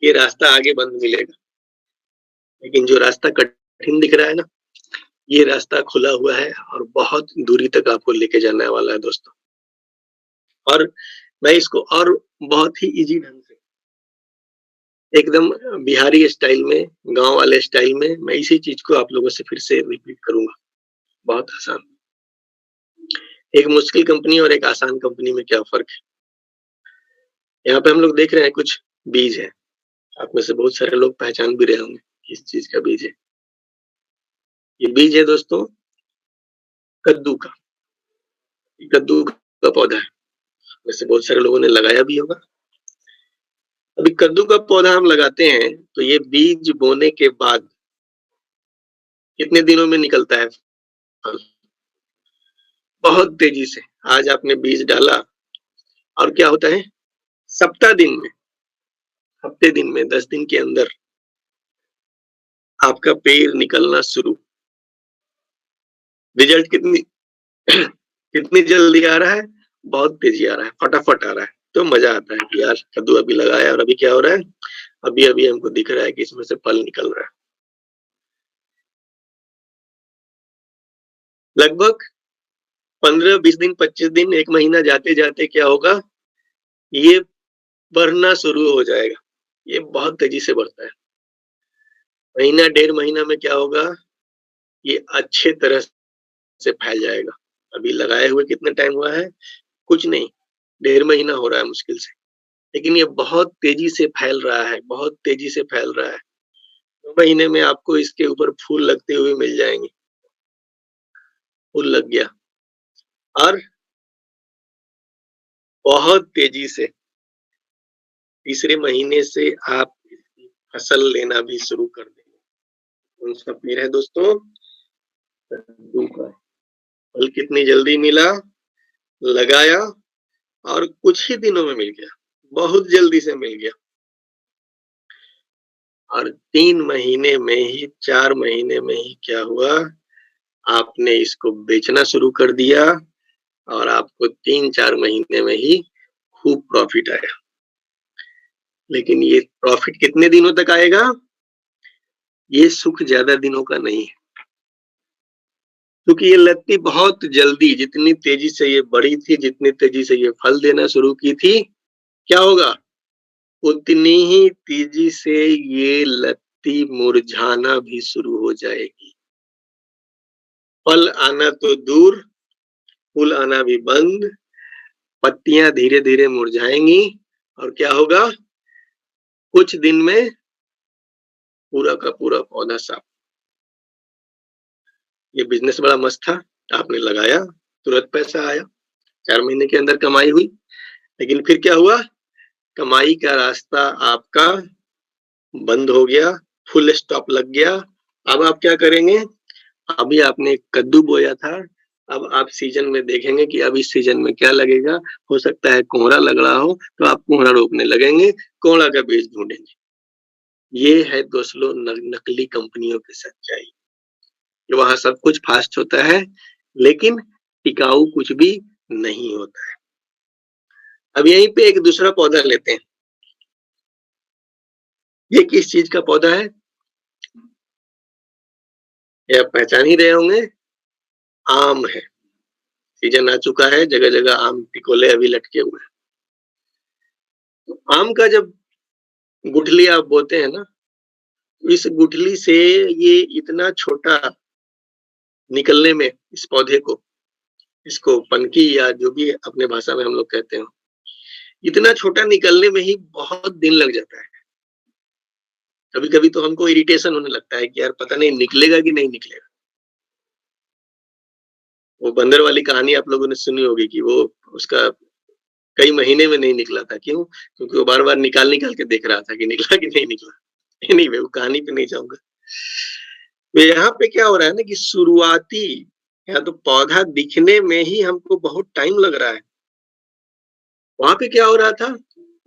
ये रास्ता आगे बंद मिलेगा। लेकिन जो रास्ता कठिन दिख रहा है ना, ये रास्ता खुला हुआ है और बहुत दूरी तक आपको लेके जाने वाला है दोस्तों। और मैं इसको और बहुत ही इजी ढंग से, एकदम बिहारी स्टाइल में, गांव वाले स्टाइल में, मैं इसी चीज को आप लोगों से फिर से रिपीट करूंगा। बहुत आसान। एक मुश्किल कंपनी और एक आसान कंपनी में क्या फर्क है? यहाँ पे हम लोग देख रहे हैं कुछ बीज है। आप में से बहुत सारे लोग पहचान भी रहे होंगे किस चीज का बीज है। ये बीज है दोस्तों कद्दू का। कद्दू का पौधा है, वैसे बहुत सारे लोगों ने लगाया भी होगा। अभी कद्दू का पौधा हम लगाते हैं तो ये बीज बोने के बाद कितने दिनों में निकलता है फल? बहुत तेजी से। आज आपने बीज डाला और क्या होता है, सप्ताह दिन में, हफ्ते दिन में, 10 दिन के अंदर आपका पेड़ निकलना शुरू। रिजल्ट कितनी कितनी जल्दी आ रहा है, बहुत तेजी आ रहा है, फटाफट आ रहा है। तो मजा आता है कि यार कद्दू अभी लगाया और अभी क्या हो रहा है, अभी अभी हमको दिख रहा है कि इसमें से फल निकल रहा है। लगभग 15-20 दिन, 25 दिन, 1 महीना जाते जाते क्या होगा, ये बढ़ना शुरू हो जाएगा। ये बहुत तेजी से बढ़ता है। महीना, 1.5 महीना में क्या होगा, ये अच्छे तरह से फैल जाएगा। अभी लगाए हुए कितना टाइम हुआ है, कुछ नहीं, 1.5 महीना हो रहा है मुश्किल से। लेकिन ये बहुत तेजी से फैल रहा है, बहुत तेजी से फैल रहा है। 2 महीने में आपको इसके ऊपर फूल लगते हुए मिल जाएंगे। फूल लग गया और बहुत तेजी से तीसरे महीने से आप इसकी फसल लेना भी शुरू कर देंगे। कौन सा पेड़ है दोस्तों, कद्दू का। फल कितनी जल्दी मिला, लगाया और कुछ ही दिनों में मिल गया, बहुत जल्दी से मिल गया। और 3 महीने में ही, 4 महीने में ही क्या हुआ, आपने इसको बेचना शुरू कर दिया और आपको 3-4 महीने में ही खूब प्रॉफिट आया। लेकिन ये प्रॉफिट कितने दिनों तक आएगा? ये सुख ज़्यादा दिनों का नहीं है। क्योंकि ये लत्ती बहुत जल्दी, जितनी तेजी से ये बढ़ी थी, जितनी तेजी से ये फल देना शुरू की थी, क्या होगा? उतनी ही तेजी से ये लत्ती मुरझाना भी शुरू हो जाएगी। फल आना तो दूर, फूल आना भी बंद, पत्तियां धीरे-धीरे मुरझाएंगी और क्या होगा? कुछ दिन में पूरा का पूरा पौधा साफ। ये बिज़नेस बड़ा मस्त था, आपने लगाया, तुरंत पैसा आया, 4 महीने के अंदर कमाई हुई। लेकिन फिर क्या हुआ? कमाई का रास्ता आपका बंद हो गया, फुल स्टॉप लग गया। अब आप क्या करेंगे? अभी आपने कद्दू बोया था, अब आप सीजन में देखेंगे कि अब इस सीजन में क्या लगेगा। हो सकता है कोहरा लग रहा हो, तो आप कोहरा रोपने लगेंगे, कोहरा का बीज ढूँढेंगे। ये है दोस्तों नकली कंपनियों की सच्चाई। कि वहाँ सब कुछ फास्ट होता है, लेकिन टिकाऊ कुछ भी नहीं होता है। अब यहीं पे एक दूसरा पौधा लेते हैं। ये किस चीज का पौधा है? ये आप पहचान ही रहे होंगे, आम है। सीजन आ चुका है, जगह-जगह आम टिकोले अभी लटके हुए हैं। तो आम का जब गुठली आप बोते हैं ना, इस गुठली से ये इतना छोटा निकलने में इस पौधे को, इसको पनकी या जो भी अपने भाषा में हम लोग कहते हो, इतना छोटा निकलने में ही बहुत दिन लग जाता है। कभी-कभी तो हमको इरिटेशन होने लगता है कि यार पता नहीं निकलेगा कि नहीं निकलेगा। वो बंदर वाली कहानी आप लोगों ने सुनी होगी कि वो उसका कई महीने में नहीं निकला था। क्यों? क्योंकि वो बार-बार निकाल-निकाल के देख रहा था कि निकला कि नहीं निकला। एनीवे वो कहानी पे नहीं जाऊँगा। तो यहाँ पे क्या हो रहा है ना कि शुरुआती या तो पौधा दिखने में ही हमको बहुत टाइम लग रहा है। वहाँ पे क्या हो रहा था?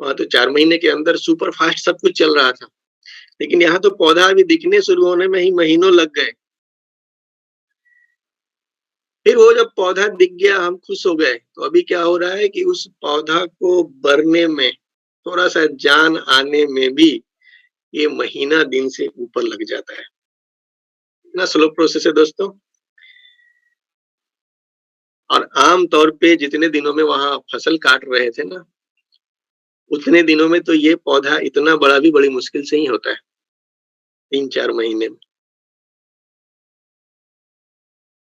वहाँ तो 4 महीने के अंदर सुपर फास्ट सब कुछ चल रहा था। लेकिन यहाँ तो पौधा अभी दिखने शुरू होने में ही महीनों लग गए। फिर वो जब पौधा दिख गया, हम खुश हो गए। तो अभी क्या हो रहा है कि उस पौधा को बढ़ने में, थोड़ा-सा जान आने में भी ये महीना दिन से ऊपर लग जाता है। इतना स्लो प्रोसेस है दोस्तों। और आम तौर पे जितने दिनों में वहाँ फसल काट रहे थे ना, उतने दिनों में तो ये पौधा इतना बड़ा भी बड़ी मुश्किल से ही होता है, 3-4 महीने में।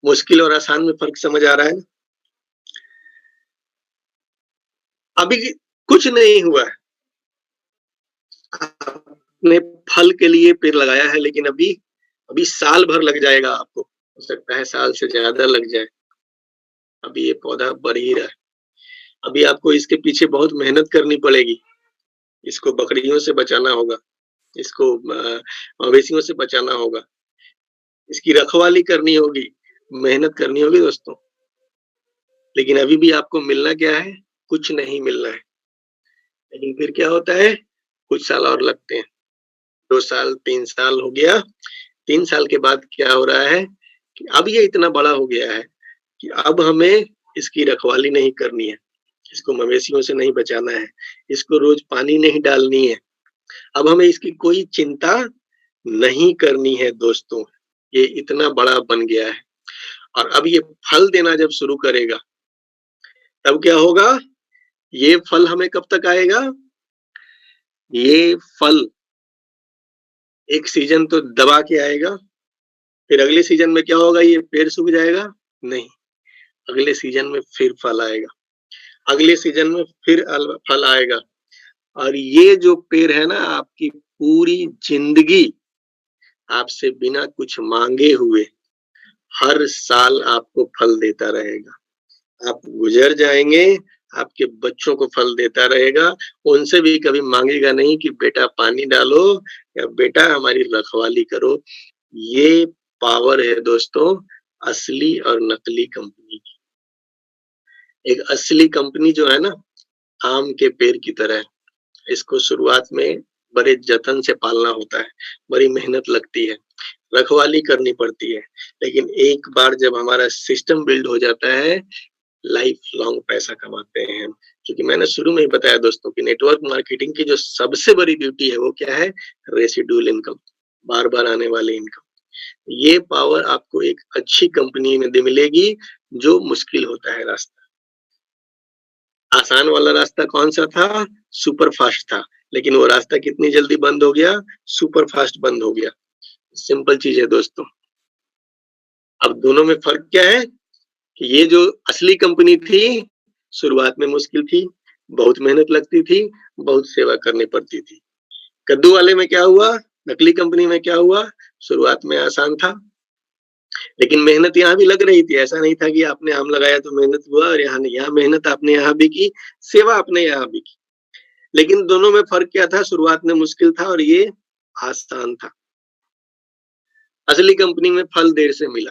मुश्किल और आसान में फ़र्क समझ आ रहा है? अभी कुछ नहीं हुआ है। आपने फल के लिए पेड़ लगाया है, लेकिन अभी साल भर लग जाएगा आपको। हो सकता है साल से ज़्यादा लग जाए। अभी ये पौधा बढ़ ही रहा है। अभी आपको इसके पीछे बहुत मेहनत करनी पड़ेगी। इसको बकरियों से बचाना होगा, इसको मवेशियों से बचाना होगा, इसकी रखवाली करनी होगी, मेहनत करनी होगी दोस्तों। लेकिन अभी भी आपको मिलना क्या है? कुछ नहीं मिलना है। लेकिन फिर क्या होता है? कुछ साल और लगते हैं। 2 साल, 3 साल हो गया। 3 साल के बाद क्या हो रहा है कि अब ये इतना बड़ा हो गया है कि अब हमें इसकी रखवाली नहीं करनी है, इसको मवेशियों से नहीं बचाना है, इसको रोज पानी नहीं डालनी है। अब हमें इसकी कोई चिंता नहीं करनी है दोस्तों। ये इतना बड़ा बन गया है और अब ये फल देना जब शुरू करेगा, तब क्या होगा? ये फल हमें कब तक आएगा? ये फल एक सीजन तो दबा के आएगा, फिर अगले सीजन में क्या होगा? ये पेड़ सूख जाएगा? नहीं, अगले सीजन में फिर फल आएगा, अगले सीजन में फिर फल आएगा और ये जो पेड़ है ना, आपकी पूरी जिंदगी आपसे बिना कुछ मांगे हुए हर साल आपको फल देता रहेगा। आप गुजर जाएंगे, आपके बच्चों को फल देता रहेगा, उनसे भी कभी मांगेगा नहीं कि बेटा पानी डालो या बेटा हमारी रखवाली करो। ये पावर है दोस्तों असली और नकली कंपनी की। एक असली कंपनी जो है ना, आम के पेड़ की तरह है। इसको शुरुआत में बड़े जतन से पालना होता है, बड़ी मेहनत लगती है, रखवाली करनी पड़ती है। लेकिन एक बार जब हमारा सिस्टम बिल्ड हो जाता है, लाइफ लॉन्ग पैसा कमाते हैं। क्योंकि मैंने शुरू में ही बताया दोस्तों कि नेटवर्क मार्केटिंग की जो सबसे बड़ी ब्यूटी है वो क्या है? रेसिडुअल इनकम, बार-बार आने वाली इनकम। ये पावर आपको एक अच्छी कंपनी में मिलेगी जो मुश्किल होता है रास्ता। आसान वाला रास्ता कौन-सा था? सुपर फास्ट था, लेकिन वो रास्ता कितनी जल्दी बंद हो गया? सुपर फास्ट बंद हो गया। सिंपल चीज़ है दोस्तों। अब दोनों में फ़र्क क्या है? कि ये जो असली कंपनी थी, शुरुआत में मुश्किल थी, बहुत मेहनत लगती थी, बहुत सेवा करनी पड़ती थी। कद्दू वाले में क्या हुआ? नकली कंपनी में क्या हुआ? शुरुआत में आसान था, लेकिन मेहनत यहाँ भी लग रही थी। ऐसा नहीं था कि आपने आम लगाया तो मेहनत हुआ और यहाँ नहीं, यहाँ मेहनत आपने यहाँ भी की, सेवा आपने यहाँ भी की। लेकिन दोनों में फ़र्क क्या था? शुरुआत में मुश्किल था और ये आसान था। असली कंपनी में फल देर से मिला।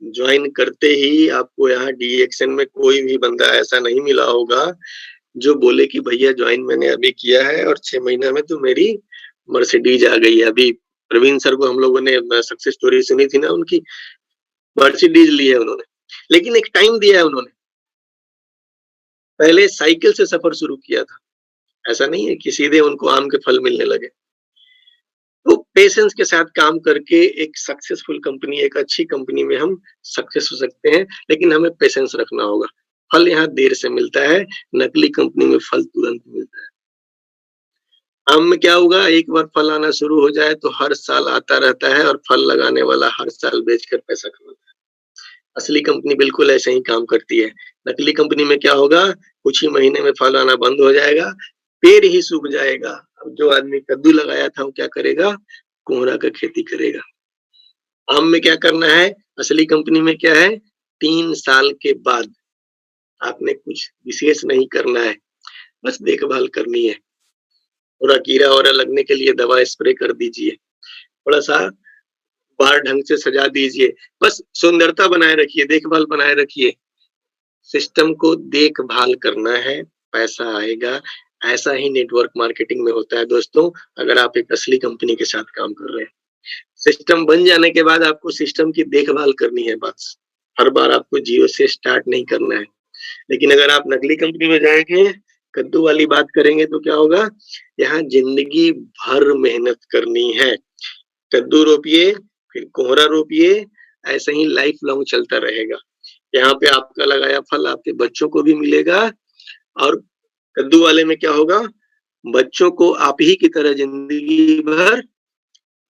जॉइन करते ही आपको यहाँ डीएक्सन में कोई भी बंदा ऐसा नहीं मिला होगा जो बोले कि भैया जॉइन मैंने अभी किया है और 6 महीना में तो मेरी मर्सिडीज आ गई है। अभी प्रवीण सर को हम लोगों ने सक्सेस स्टोरी सुनी थी ना उनकी, मर्सिडीज ली है उन्होंने। लेकिन एक टाइम दिया है उन्होंने। पहले साइकिल से सफर शुरू किया था। ऐसा नहीं है कि सीधे उनको आम के फल मिलने लगे। तो पेशेंस के साथ काम करके एक सक्सेसफुल कंपनी, एक अच्छी कंपनी में हम सक्सेस हो सकते हैं, लेकिन हमें पेशेंस रखना होगा। फल यहाँ देर से मिलता है, नकली कंपनी में फल तुरंत मिलता है। आम में क्या होगा? एक बार फल आना शुरू हो जाए तो हर साल आता रहता है और फल लगाने वाला हर साल बेचकर पैसा कमाता है। असली कंपनी बिल्कुल ऐसे ही काम करती है। नकली कंपनी में क्या होगा? कुछ ही महीने में फल आना बंद हो जाएगा, पेड़ ही सूख जाएगा। अब जो आदमी कद्दू लगाया था वो क्या करेगा? कोहरा का खेती करेगा। आम में क्या करना है? असली कंपनी में क्या है? 3 साल के बाद आपने कुछ विशेष नहीं करना है, बस देखभाल करनी है। थोड़ा कीड़ा-वाड़ा लगने के लिए दवा स्प्रे कर दीजिए, थोड़ा-सा बाहर ढंग से सजा दीजिए, बस सुंदरता बनाए रखिए, देखभाल बनाए रखिए। सिस्टम को देखभाल करना है, पैसा आएगा। ऐसा ही नेटवर्क मार्केटिंग में होता है दोस्तों, अगर आप एक असली कंपनी के साथ काम कर रहे हैं। सिस्टम बन जाने के बाद आपको सिस्टम की देखभाल करनी है बस। हर बार आपको ज़ीरो से स्टार्ट नहीं करना है। लेकिन अगर आप नकली कंपनी में जाएँगे, कद्दू वाली बात करेंगे तो क्या होगा? यहाँ ज़िंदगी भर मेहनत करनी है। कद्दू रोपिए, फिर कोहरा रोपिए, ऐसे ही लाइफ लॉन्ग चलता रहेगा। यहाँ पे आपका लगाया फल आपके बच्चों को भी मिलेगा और कद्दू वाले में क्या होगा? बच्चों को आप ही की तरह ज़िंदगी भर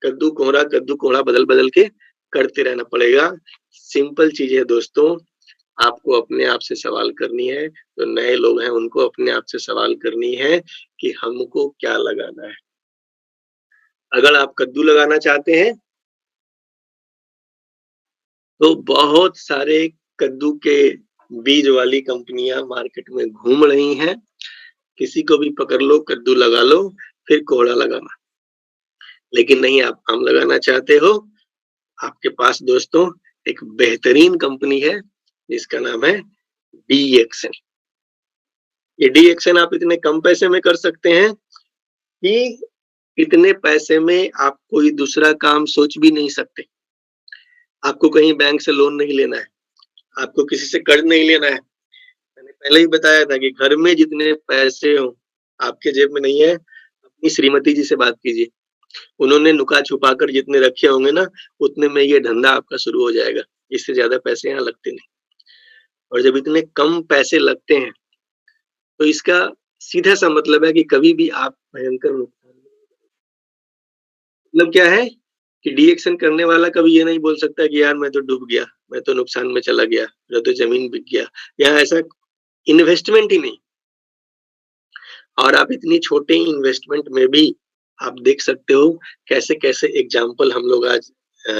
कद्दू कोहरा बदल-बदल के करते रहना पड़ेगा। सिंपल चीज़ है दोस्तों, आपको अपने आप से सवाल करनी है, जो नए लोग हैं उनको अपने आप से सवाल करनी है कि हमको क्या लगाना है? अगर आप कद्दू लगाना चाहते हैं, तो बहुत सारे कद्दू के बीज वाली कंपनियाँ मार्केट में घूम रही हैं। किसी को भी पकड़ लो, कद्दू लगा लो, फिर कोहड़ा लगाना। लेकिन नहीं, आप आम लगाना चाहते हो, आपके पास दोस्तों एक बेहतरीन कंपनी है, जिसका नाम है डीएक्सन। ये डीएक्सन आप इतने कम पैसे में कर सकते हैं कि इतने पैसे में आप कोई दूसरा काम सोच भी नहीं सकते। आपको कहीं बैंक से लोन नहीं लेना है, आपको किसी से कर्ज नहीं लेना है। मैंने पहले ही बताया था कि घर में जितने पैसे हों, आपके जेब में नहीं है, अपनी श्रीमती जी से बात कीजिए। उन्होंने नुका-छुपा कर जितने रखे होंगे ना, उतने में ये धंधा आपका शुरू हो जाएगा। इससे ज़्यादा पैसे यहाँ लगते नहीं। और जब इतने कम पैसे लगते हैं, तो इसका सीधा-सा मतलब है कि कभी भी आप भयंकर नुकसान मतलब क्या है कि डीएक्शन करने वाला कभी ये नहीं बोल सकता कि यार मैं तो डूब गया, मैं तो नुकसान में चला गया, मेरा तो ज़मीन बिक गया। यहाँ ऐसा इन्वेस्टमेंट ही नहीं। और आप इतनी छोटे इन्वेस्टमेंट में भी आप देख सकते हो कैसे-कैसे एग्ज़ाम्पल हम लोग आज अ,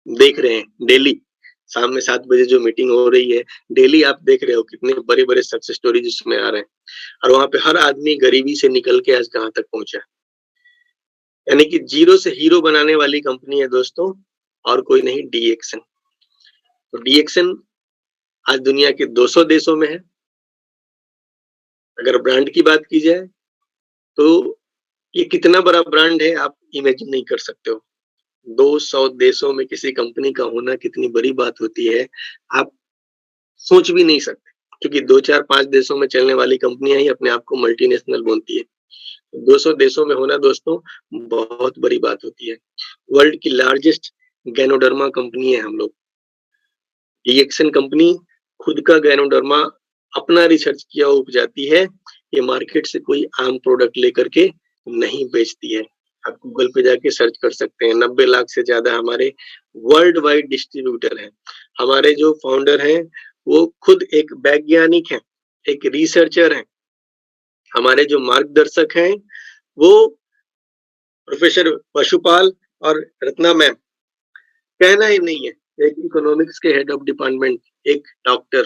देख रहे हैं डेली। शाम में 7 बजे जो मीटिंग हो रही है, डेली आप देख रहे हो कितने बड़े-बड़े सक्सेस स्टोरीज़ उसमें आ रहे हैं। और वहाँ पे हर आदमी गरीबी से निकल के आज कहाँ तक पहुँचा है। यानी कि ज़ीरो से हीरो बनाने वाली कंपनी है दोस्तों, और कोई नहीं, डीएक्सन। तो डीएक्सन आज दुनिया के 200 देशों में है। अगर ब्रांड की बात की जाए, तो ये कितना बड़ा ब्रांड है आप इमेजिन नहीं कर सकते हो। 200 देशों में किसी कंपनी का होना कितनी बड़ी बात होती है। आप सोच भी नहीं सकते, क्योंकि 2-4-5 देशों में चलने वाली कंपनियां ही अपने आप को मल्टीनेशनल बोलती है। 200 देशों में होना दोस्तों बहुत बड़ी बात होती है। वर्ल्ड की लार्जेस्ट गैनोडर्मा कंपनी है हम लोग। डीएक्सन कंपनी खुद का गैनोडर्मा अपना रिसर्च किया हुआ उपजाती है। ये मार्केट से कोई आम प्रोडक्ट लेकर के नहीं बेचती है। आप गूगल पे जाके सर्च कर सकते हैं। 90 लाख से ज्यादा हमारे वर्ल्ड वाइड डिस्ट्रीब्यूटर हैं। हमारे जो फाउंडर हैं वो खुद एक वैज्ञानिक हैं, एक रिसर्चर हैं। हमारे जो मार्गदर्शक हैं वो प्रोफेसर वशुपाल और रत्ना मैम, कहना ही नहीं है। एक इकोनॉमिक्स के हेड ऑफ डिपार्टमेंट, एक डॉक्टर।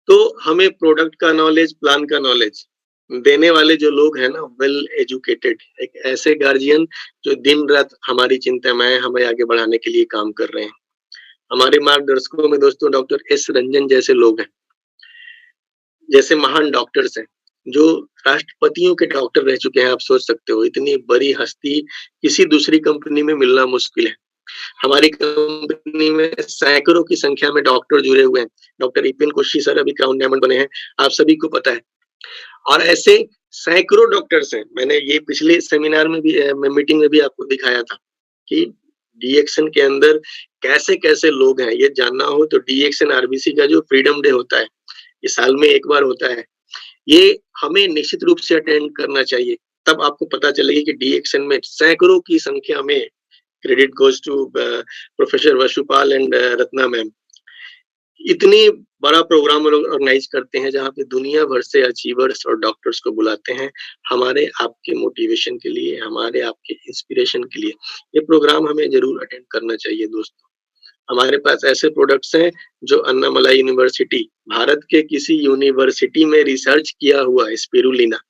तो हमें प्रोडक्ट का नॉलेज, प्लान का नॉलेज देने वाले जो लोग हैं ना, वेल एजुकेटेड, एक ऐसे गार्जियन जो दिन रात हमारी चिंता में हमें आगे बढ़ाने के लिए काम कर रहे हैं। हमारे मार्गदर्शकों में दोस्तों डॉक्टर एस रंजन जैसे लोग हैं, जैसे महान डॉक्टर्स हैं, जो राष्ट्रपतियों के डॉक्टर रह चुके हैं। आप सोच सकते हो, इतनी बड़ी हस्ती किसी दूसरी कंपनी में मिलना मुश्किल है। हमारी कंपनी में सैकड़ों की संख्या में डॉक्टर जुड़े हुए हैं। डॉक्टर इपिन कोशी सर अभी क्राउन डायमंड बने हैं, आप सभी को पता है। और ऐसे सैकड़ों डॉक्टर्स हैं। मैंने ये पिछले सेमिनार में भी, मीटिंग में भी आपको दिखाया था कि डीएक्सन के अंदर कैसे-कैसे लोग हैं। ये जानना हो तो डीएक्सन आरबीसी का जो फ्रीडम डे होता है, ये साल में एक बार होता है, ये हमें निश्चित रूप से अटेंड करना चाहिए। तब आपको पता चलेगा कि डीएक्सन में सैकड़ों की संख्या में, credit goes to professor Vashupal and Ratna ma'am, इतनी बड़ा प्रोग्राम लोग ऑर्गेनाइज करते हैं जहाँ पे दुनिया भर से अचीवर्स और डॉक्टर्स को बुलाते हैं हमारे आपके मोटिवेशन के लिए, हमारे आपके इंस्पिरेशन के लिए। ये प्रोग्राम हमें जरूर अटेंड करना चाहिए दोस्तों। हमारे पास ऐसे प्रोडक्ट्स हैं जो अन्नामलाई यूनिवर्सिटी, भारत के किसी यूनिवर्सिटी में रिसर्च किया हुआ स्पिरुलिना,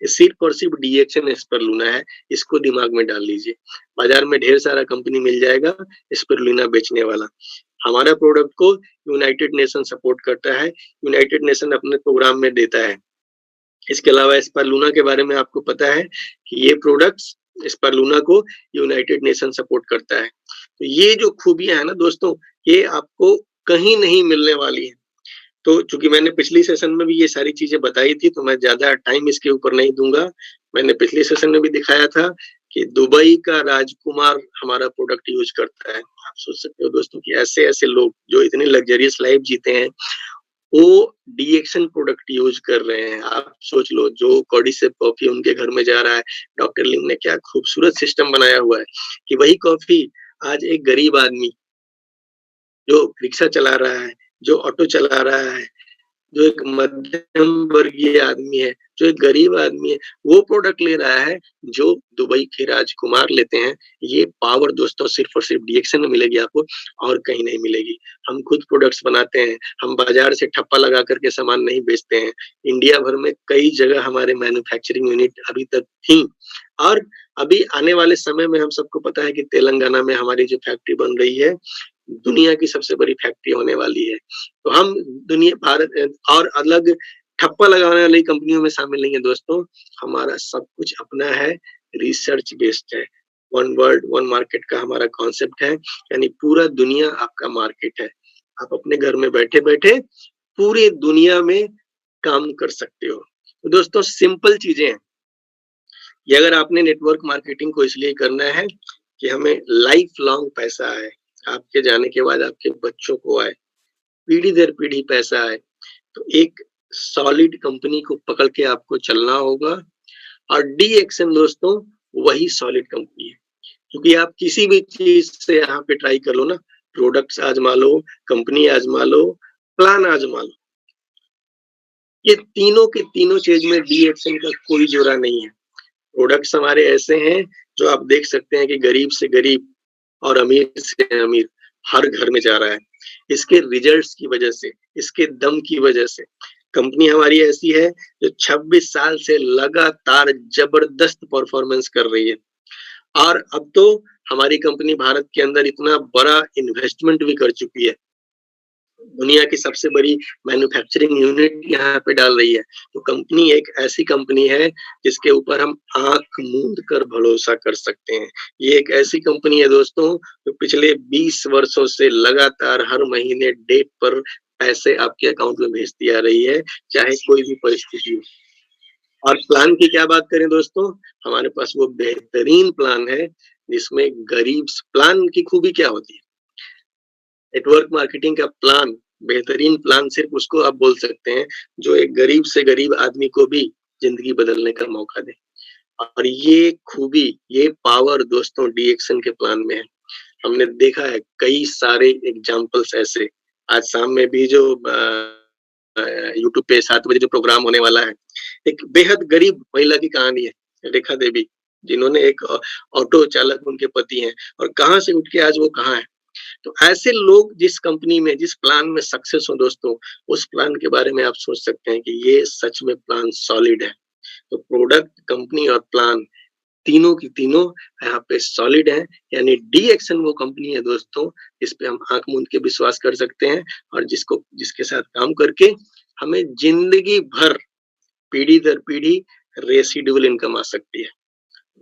सिर्फ और सिर्फ डीएक्सन स्पिरुलिना है। इसको दिमाग में डाल लीजिए। बाजार में ढेर सारा कंपनी मिल जाएगा स्पिरुलिना बेचने वाला। हमारा प्रोडक्ट को यूनाइटेड नेशन सपोर्ट करता है, यूनाइटेड नेशन अपने प्रोग्राम में देता है। इसके अलावा स्पिरुलिना के बारे में आपको पता है कि ये प्रोडक्ट्स, स्पिरुलिना को यूनाइटेड नेशन सपोर्ट करता है। तो ये जो खूबियां है ना दोस्तों, ये आपको कहीं नहीं मिलने वाली है। तो चूंकि मैंने पिछली सेशन में भी ये सारी चीजें बताई थी, तो मैं ज्यादा टाइम इसके ऊपर नहीं दूंगा। मैंने पिछले सेशन में भी दिखाया था कि दुबई का राजकुमार हमारा प्रोडक्ट यूज करता है। आप सोच सकते हो दोस्तों कि ऐसे ऐसे लोग जो इतनी लग्जरियस लाइफ जीते हैं, वो डीएक्सन प्रोडक्ट यूज कर रहे हैं। आप सोच लो, जो कॉर्डिसेप कॉफी उनके घर में जा रहा है, डॉक्टर लिंग ने क्या खूबसूरत सिस्टम बनाया हुआ है कि वही कॉफी आज एक गरीब आदमी जो रिक्शा चला रहा है, जो ऑटो चला रहा है, जो एक मध्यम वर्गीय आदमी है, जो एक गरीब आदमी है, वो प्रोडक्ट ले रहा है जो दुबई के राजकुमार लेते हैं। ये पावर दोस्तों सिर्फ और सिर्फ डीएक्सन में मिलेगी आपको, और कहीं नहीं मिलेगी। हम खुद प्रोडक्ट्स बनाते हैं, हम बाजार से ठप्पा लगा करके सामान नहीं बेचते हैं। इंडिया भर में कई जगह हमारे मैन्युफैक्चरिंग यूनिट अभी तक थी, और अभी आने वाले समय में हम सबको पता है कि तेलंगाना में हमारी जो फैक्ट्री बन रही है, दुनिया की सबसे बड़ी फैक्ट्री होने वाली है। तो हम दुनिया, भारत और अलग ठप्पा लगाने वाली कंपनियों में शामिल नहीं है दोस्तों। हमारा सब कुछ अपना है, रिसर्च बेस्ड है। वन वर्ल्ड वन मार्केट का हमारा कॉन्सेप्ट है, यानी पूरा दुनिया आपका मार्केट है। आप अपने घर में बैठे बैठे पूरी दुनिया में काम कर सकते हो। तो दोस्तों सिंपल चीजें हैं ये। अगर आपने नेटवर्क मार्केटिंग को इसलिए करना है कि हमें लाइफ लॉन्ग पैसा आए, आपके जाने के बाद आपके बच्चों को आए, पीढ़ी दर पीढ़ी पैसा आए, तो एक सॉलिड कंपनी को पकड़ के आपको चलना होगा। और डीएक्सन दोस्तों वही सॉलिड कंपनी है, क्योंकि आप किसी भी चीज से यहाँ पे ट्राई कर लो ना, प्रोडक्ट्स आजमा लो, कंपनी आजमा लो, प्लान आजमा लो, ये तीनों के तीनों चीज में डीएक्सन का कोई जोड़ा नहीं है। प्रोडक्ट्स हमारे ऐसे हैं जो आप देख सकते हैं कि गरीब से गरीब और अमीर से अमीर हर घर में जा रहा है। इसके रिजल्ट्स की वजह से, इसके दम की वजह से कंपनी हमारी ऐसी है जो 26 साल से लगातार जबरदस्त परफॉर्मेंस कर रही है। और अब तो हमारी कंपनी भारत के अंदर इतना बड़ा इन्वेस्टमेंट भी कर चुकी है, दुनिया की सबसे बड़ी मैन्युफैक्चरिंग यूनिट यहाँ पे डाल रही है। तो कंपनी एक ऐसी कंपनी है जिसके ऊपर हम आंख मूंद कर भरोसा कर सकते हैं। ये एक ऐसी कंपनी है दोस्तों जो पिछले 20 वर्षों से लगातार हर महीने डेट पर पैसे आपके अकाउंट में भेजती आ रही है, चाहे कोई भी परिस्थिति हो। और प्लान की क्या बात करें दोस्तों, हमारे पास वो बेहतरीन प्लान है जिसमें गरीब प्लान की खूबी क्या होती है, नेटवर्क मार्केटिंग का प्लान, बेहतरीन प्लान सिर्फ उसको आप बोल सकते हैं जो एक गरीब से गरीब आदमी को भी जिंदगी बदलने का मौका दे। और ये खूबी, ये पावर दोस्तों डीएक्सन के प्लान में है। हमने देखा है कई सारे एग्जाम्पल्स ऐसे। आज शाम में भी जो यूट्यूब पे 7 बजे जो प्रोग्राम होने वाला है, एक बेहद गरीब महिला की कहानी है, रेखा देवी, जिन्होंने एक ऑटो चालक उनके पति हैं और कहाँ से उठ के आज वो कहाँ है। तो ऐसे लोग जिस कंपनी में, जिस प्लान में सक्सेस हो दोस्तों, उस प्लान के बारे में आप सोच सकते हैं कि ये सच में प्लान सॉलिड है। तो प्रोडक्ट, कंपनी और प्लान तीनों की तीनों यहाँ पे सॉलिड है। यानी डीएक्सन वो कंपनी है दोस्तों जिस पे हम आंख मूंद के विश्वास कर सकते हैं और जिसके साथ काम करके हमें जिंदगी भर पीढ़ी दर पीढ़ी रेसिडुअल इनकम आ सकती है।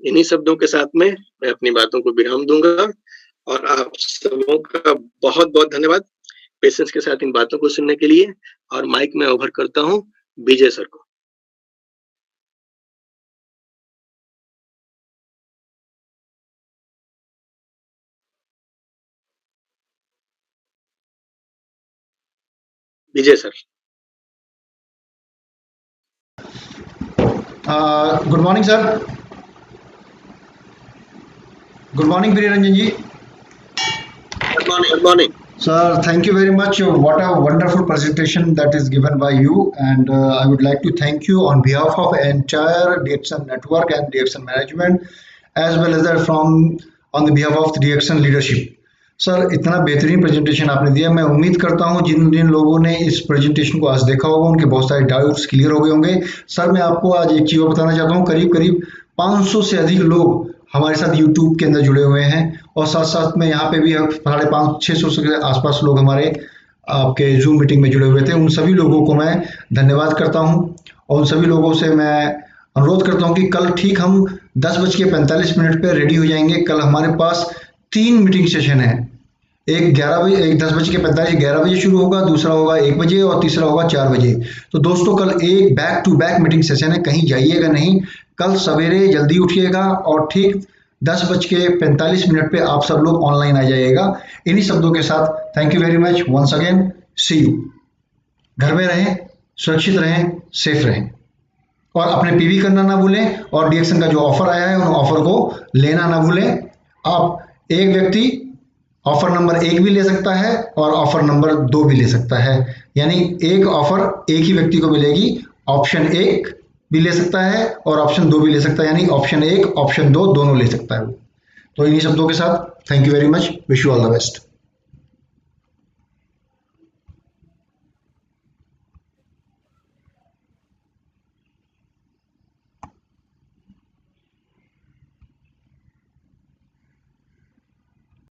इन्हीं शब्दों के साथ में मैं अपनी बातों को विराम दूंगा और आप सबों का बहुत बहुत धन्यवाद पेशेंस के साथ इन बातों को सुनने के लिए। और माइक में ओवर करता हूँ विजय सर को। Vijay sir. Good morning sir. Good morning Priyaranjan ji. Good morning. Sir, thank you very much. What a wonderful presentation that is given by you, and I would like to thank you on behalf of entire DXN network and DXN management, as well as on the behalf of the DXN leadership. Sir, इतना बेहतरीन presentation आपने दिया। मैं उम्मीद करता हूं जिन जिन लोगों ने इस प्रेजेंटेशन को आज देखा होगा उनके बहुत सारे डाउट्स क्लियर हो गए होंगे। सर, मैं आपको आज एक चीज़ बताना चाहता हूं, करीब करीब 500 से अधिक लोग हमारे साथ YouTube के अंदर जुड़े हुए हैं और साथ साथ में यहाँ पे भी 550-600 के आसपास लोग हमारे आपके जूम मीटिंग में जुड़े हुए थे। उन सभी लोगों को मैं धन्यवाद करता हूँ और उन सभी लोगों से मैं अनुरोध करता हूँ कि कल ठीक हम 10:45 पे रेडी हो जाएंगे। कल हमारे पास 3 मीटिंग सेशन है। एक 11 बजे शुरू होगा, दूसरा होगा 1 बजे और तीसरा होगा 4 बजे। तो दोस्तों कल एक back to back meeting session है, कहीं जाइएगा नहीं। कल सवेरे जल्दी उठिएगा और ठीक 10:45 पे आप सब लोग ऑनलाइन आ जाइएगा। इन्हीं शब्दों के साथ thank you very much once again, see you. घर में रहें, सुरक्षित रहें, सेफ रहें और अपने पीवी करना ना भूलें और डीएक्सन का जो ऑफर आया है उन ऑफर को लेना ना भूलें। आप एक व्यक्ति ऑफर नंबर 1 भी ले सकता है और ऑफर नंबर 2 भी ले सकता है, यानी एक ऑफर एक ही व्यक्ति को मिलेगी। ऑप्शन 1 भी ले सकता है और ऑप्शन 2 भी ले सकता है, यानी ऑप्शन 1 ऑप्शन 2 दोनों ले सकता है। तो इन्हीं शब्दों के साथ thank you very much, wish you all the best.